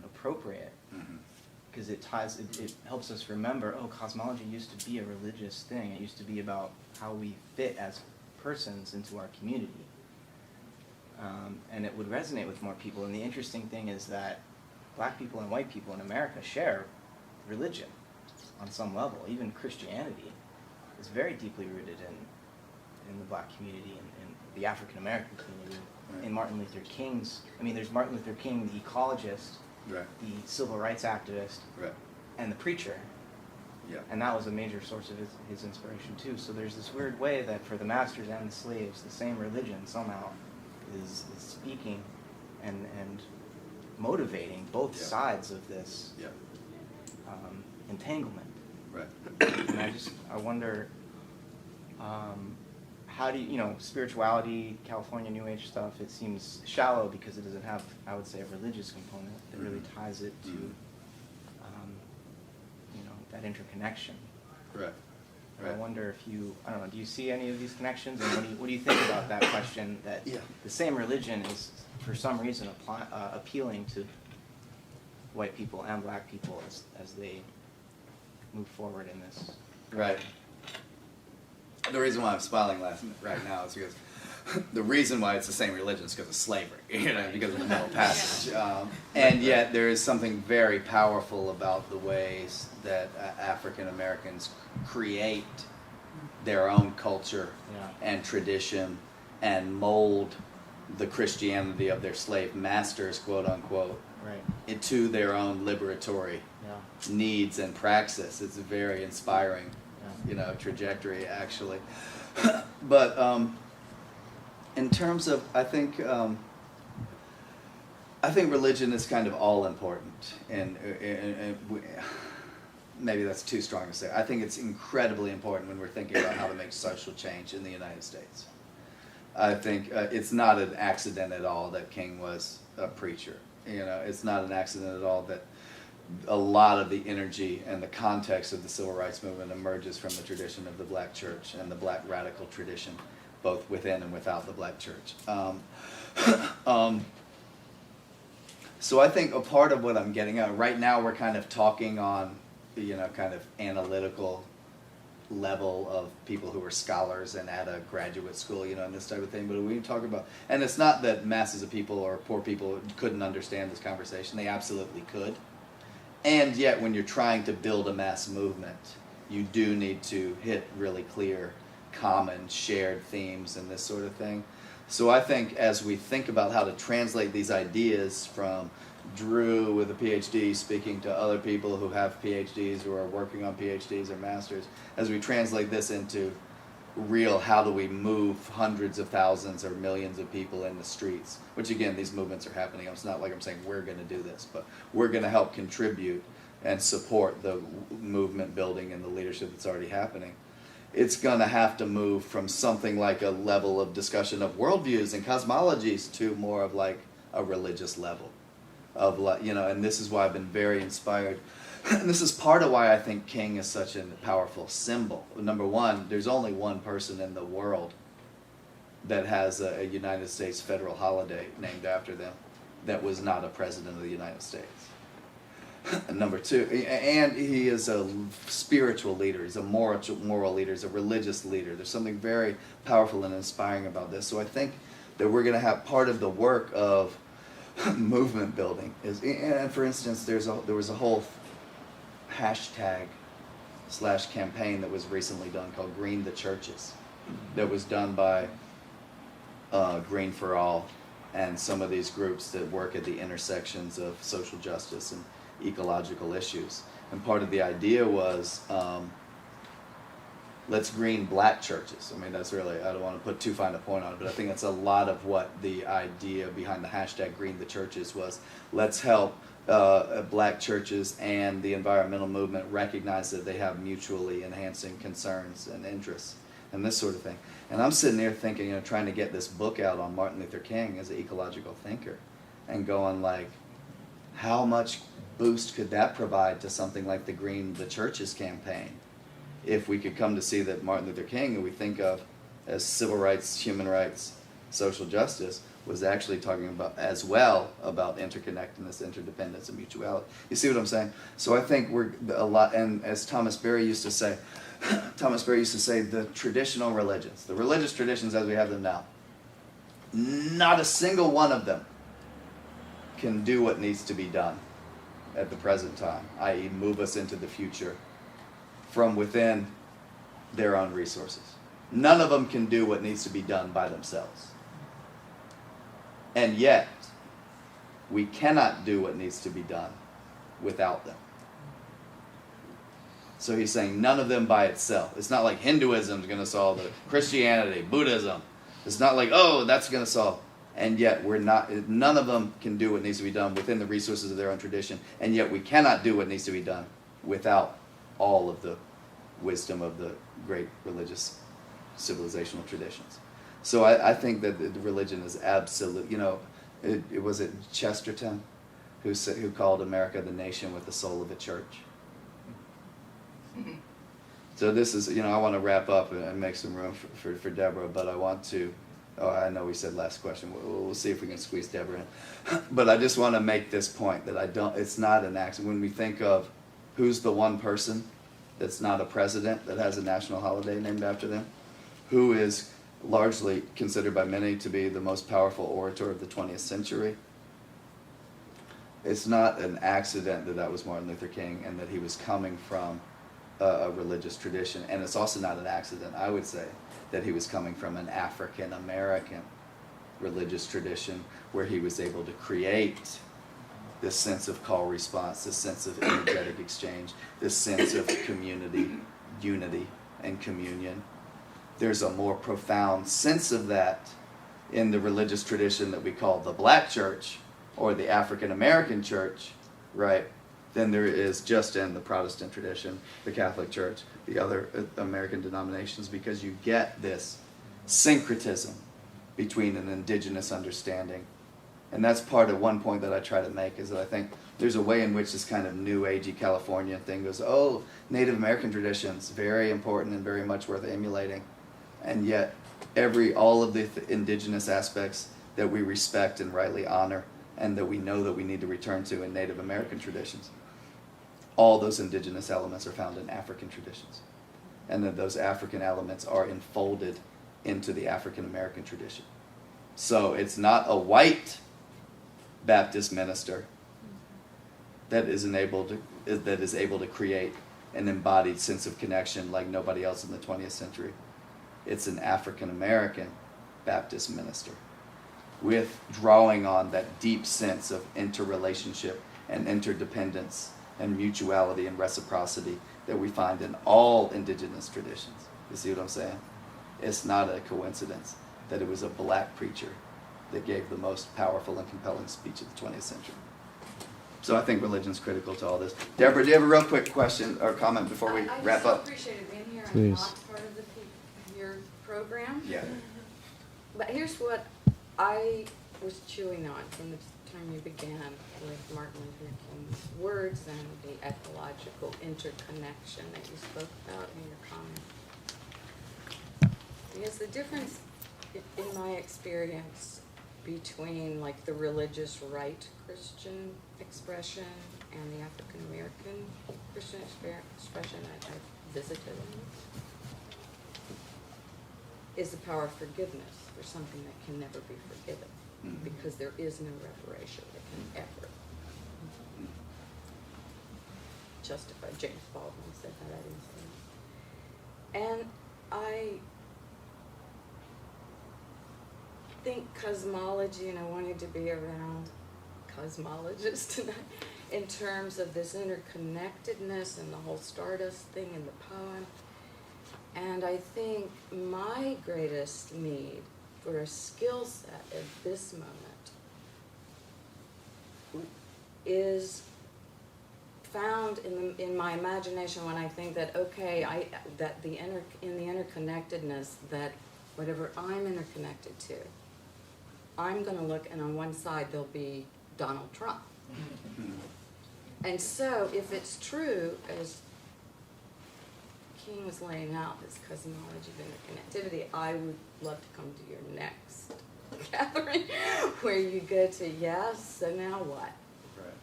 appropriate, because it helps us remember, cosmology used to be a religious thing. It used to be about how we fit as persons into our community. And it would resonate with more people. And the interesting thing is that black people and white people in America share religion on some level. Even Christianity is very deeply rooted in the black community and the African American community. Right. In Martin Luther King's, there's Martin Luther King, the ecologist, right, the civil rights activist, right, and the preacher. Yeah. And that was a major source of his inspiration too. So there's this weird way that for the masters and the slaves, the same religion somehow is speaking and motivating both Yeah. sides of this Yeah, entanglement. right. And I wonder, how do you, spirituality, California New Age stuff, it seems shallow because it doesn't have, I would say, a religious component that really ties it to, that interconnection. Right. And I wonder if I don't know, do you see any of these connections? And what do you think about that question that Yeah. the same religion is, for some reason, appealing to white people and black people as they move forward in this? Right. The reason why I'm smiling right now is because the reason why it's the same religion is because of slavery, because of the Middle Passage. And yet there is something very powerful about the ways that African Americans create their own culture and tradition and mold the Christianity of their slave masters, quote unquote, Right. into their own liberatory needs and praxis. It's a very inspiring, trajectory actually. But in terms of, I think religion is kind of all important, and maybe that's too strong to say. I think it's incredibly important when we're thinking about how to make social change in the United States. I think it's not an accident at all that King was a preacher. It's not an accident at all that a lot of the energy and the context of the civil rights movement emerges from the tradition of the black church and the black radical tradition, both within and without the black church. So I think a part of what I'm getting at, right now we're kind of talking on, kind of analytical level of people who are scholars and at a graduate school, and this type of thing. But we talk about, and it's not that masses of people or poor people couldn't understand this conversation. They absolutely could. And yet when you're trying to build a mass movement, you do need to hit really clear, common, shared themes and this sort of thing. So I think as we think about how to translate these ideas from Drew with a Ph.D. speaking to other people who have Ph.D.s or are working on Ph.D.s or masters, as we translate this into real, how do we move hundreds of thousands or millions of people in the streets, which again, these movements are happening. It's not like I'm saying we're going to do this, but we're going to help contribute and support the movement building and the leadership that's already happening. It's going to have to move from something like a level of discussion of worldviews and cosmologies to more of like a religious level of, and this is why I've been very inspired. And this is part of why I think King is such a powerful symbol. Number one, there's only one person in the world that has a United States federal holiday named after them that was not a president of the United States. And number two, and he is a spiritual leader, he's a moral leader, he's a religious leader. There's something very powerful and inspiring about this. So I think that we're going to have part of the work of movement building is, and for instance, there was a whole #campaign that was recently done called Green the Churches, that was done by Green for All and some of these groups that work at the intersections of social justice and ecological issues. And part of the idea was, let's green black churches. I mean, that's really, I don't want to put too fine a point on it, but I think that's a lot of what the idea behind the #Green the Churches was. Let's help black churches and the environmental movement recognize that they have mutually enhancing concerns and interests and this sort of thing. And I'm sitting there thinking, trying to get this book out on Martin Luther King as an ecological thinker and going like, how much boost could that provide to something like the Green the Churches campaign if we could come to see that Martin Luther King, who we think of as civil rights, human rights, social justice, was actually talking about as well about interconnectedness, interdependence, and mutuality. You see what I'm saying? So I think we're a lot, and as Thomas Berry used to say, the traditional religions, the religious traditions as we have them now, not a single one of them can do what needs to be done at the present time, i.e. move us into the future from within their own resources. None of them can do what needs to be done by themselves. And yet, we cannot do what needs to be done without them. So he's saying none of them by itself. It's not like Hinduism is going to solve it, Christianity, Buddhism. It's not like, oh, that's going to solve. And yet none of them can do what needs to be done within the resources of their own tradition, and yet we cannot do what needs to be done without all of the wisdom of the great religious civilizational traditions. So I think that the religion is absolute. It was it Chesterton who called America the nation with the soul of a church. So this is, I want to wrap up and make some room for Deborah, but I want to, I know we said last question. We'll see if we can squeeze Deborah in. But I just want to make this point that it's not an accident. When we think of who's the one person that's not a president that has a national holiday named after them, who is largely considered by many to be the most powerful orator of the 20th century, it's not an accident that was Martin Luther King and that he was coming from a religious tradition. And it's also not an accident, I would say, that he was coming from an African American religious tradition where he was able to create this sense of call response, this sense of energetic exchange, this sense of community, unity, and communion. There's a more profound sense of that in the religious tradition that we call the Black church or the African American church, right, than there is just in the Protestant tradition, the Catholic Church, the other American denominations, because you get this syncretism between an indigenous understanding. And that's part of one point that I try to make, is that I think there's a way in which this kind of new agey California thing goes, oh, Native American traditions, very important and very much worth emulating. And yet all of the indigenous aspects that we respect and rightly honor and that we know that we need to return to in Native American traditions, all those indigenous elements are found in African traditions. And that those African elements are enfolded into the African American tradition. So it's not a white Baptist minister that is able to create an embodied sense of connection like nobody else in the 20th century. It's an African American Baptist minister with drawing on that deep sense of interrelationship and interdependence and mutuality and reciprocity that we find in all indigenous traditions. You see what I'm saying? It's not a coincidence that it was a Black preacher that gave the most powerful and compelling speech of the 20th century. So I think religion's critical to all this. Deborah, do you have a real quick question or comment before we wrap up? I just appreciated being here. I'm Please. not part of your program. Yeah. But here's what I was chewing on from the time you began with Martin Luther King's words and the ecological interconnection that you spoke about in your comment. Because the difference, in my experience, between like the religious right Christian expression and the African American Christian expression I visited is the power of forgiveness for something that can never be forgiven, because there is no reparation that can ever justify. James Baldwin said that, I didn't say that. And I think cosmology, and I wanted to be around cosmologists tonight, in terms of this interconnectedness and the whole Stardust thing in the poem. And I think my greatest need for a skill set at this moment is found in my imagination when I think that, okay, in the interconnectedness, that whatever I'm interconnected to, I'm going to look, and on one side there'll be Donald Trump. And so if it's true, as King was laying out, this cosmology of interconnectivity, I would love to come to your next gathering where you go to, yes, so now what? Right.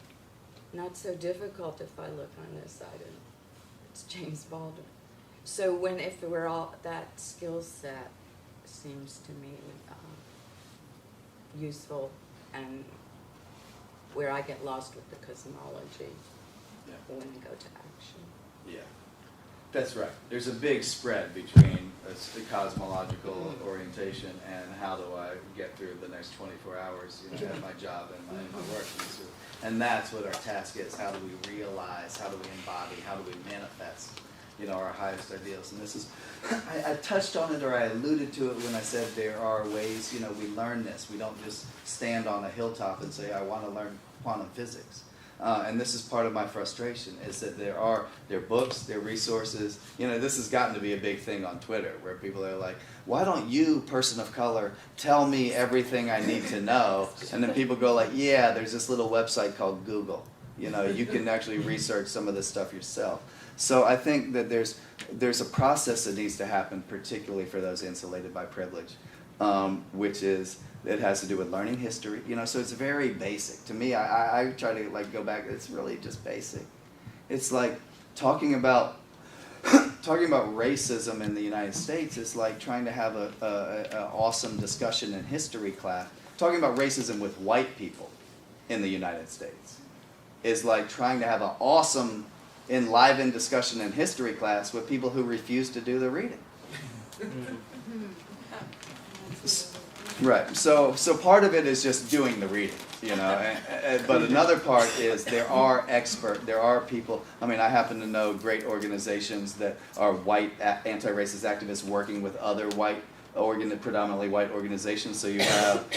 Not so difficult if I look on this side, and it's James Baldwin. So if we're all, that skill set seems to me useful, and where I get lost with the cosmology when I go to action. Yeah, that's right. There's a big spread between the cosmological orientation and how do I get through the next 24 hours, at my job and my work. And that's what our task is. How do we realize? How do we embody? How do we manifest our highest ideals. And this is, I touched on it, or I alluded to it when I said there are ways, we learn this. We don't just stand on a hilltop and say, I want to learn quantum physics. And this is part of my frustration, is that there are books, there are resources. This has gotten to be a big thing on Twitter, where people are like, why don't you, person of color, tell me everything I need to know? And then people go like, yeah, there's this little website called Google. You can actually research some of this stuff yourself. So I think that there's a process that needs to happen, particularly for those insulated by privilege, which is, it has to do with learning history. So it's very basic. To me, I try to go back, it's really just basic. It's like talking about racism in the United States is like trying to have an awesome discussion in history class. Talking about racism with white people in the United States is like trying to have an awesome, enlivened discussion in history class with people who refuse to do the reading. Right. So part of it is just doing the reading, but another part is there are people. I happen to know great organizations that are white anti-racist activists working with other predominantly white organizations. So you have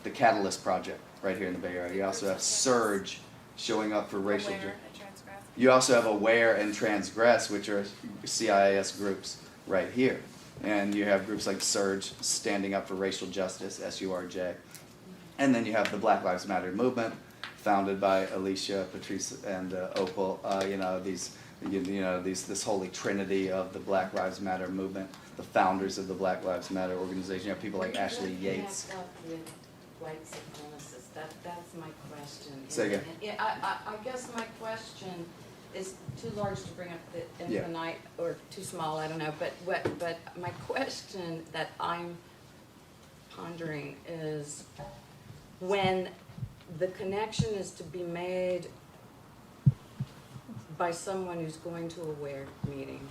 the Catalyst Project right here in the Bay Area. You also have Surge showing up for racial. Aware and transgress. You also have Aware and Transgress, which are CIS groups right here. And you have groups like Surge standing up for racial justice, SURJ. And then you have the Black Lives Matter movement, founded by Alicia, Patrice, and Opal. This holy trinity of the Black Lives Matter movement, the founders of the Black Lives Matter organization. You have people like Ashley Yates. With white supremacists. That's my question. Say again. I guess my question is too large to bring up the infinite, or too small, I don't know. But my question that I'm pondering is, when the connection is to be made by someone who's going to Aware meetings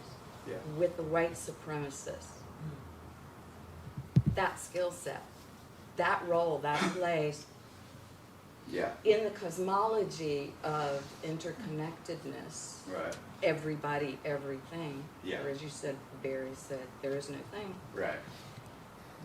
with the white supremacists, that skill set, that role, that place, in the cosmology of interconnectedness, Right. everybody, everything, Yeah. or as you said, Barry said, there is no thing. Right.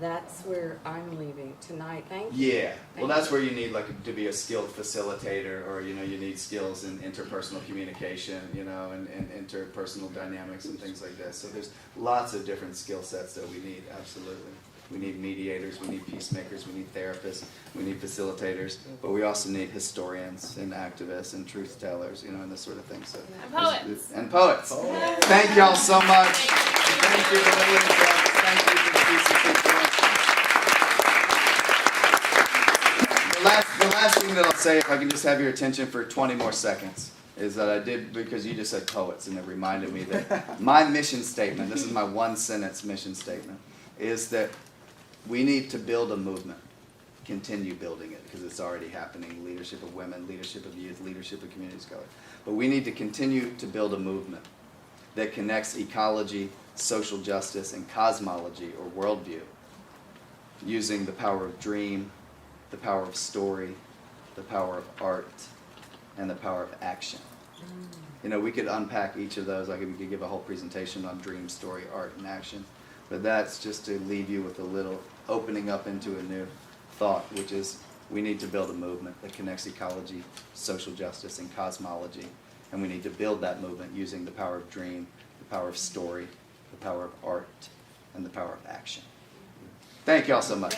That's where I'm leaving tonight. Thank you. Yeah. Well, Thank that's you. where you need to be a skilled facilitator, or you need skills in interpersonal communication, and interpersonal dynamics and things like that. So there's lots of different skill sets that we need. Absolutely. We need mediators, we need peacemakers, we need therapists, we need facilitators, but we also need historians and activists and truth tellers, and this sort of thing. So And poets. And poets. Thank y'all so much. Thank you, Lily and Jeff. Thank you for the PCC. The last thing that I'll say, if I can just have your attention for 20 more seconds, is that I did, because you just said poets, and it reminded me that my mission statement, this is my one-sentence mission statement, is that we need to build a movement, continue building it, because it's already happening. Leadership of women, leadership of youth, leadership of communities of color. But we need to continue to build a movement that connects ecology, social justice, and cosmology, or worldview, using the power of dream, the power of story, the power of art, and the power of action. We could unpack each of those. We could give a whole presentation on dream, story, art, and action. But that's just to leave you with a little opening up into a new thought, which is we need to build a movement that connects ecology, social justice, and cosmology. And we need to build that movement using the power of dream, the power of story, the power of art, and the power of action. Thank y'all so much.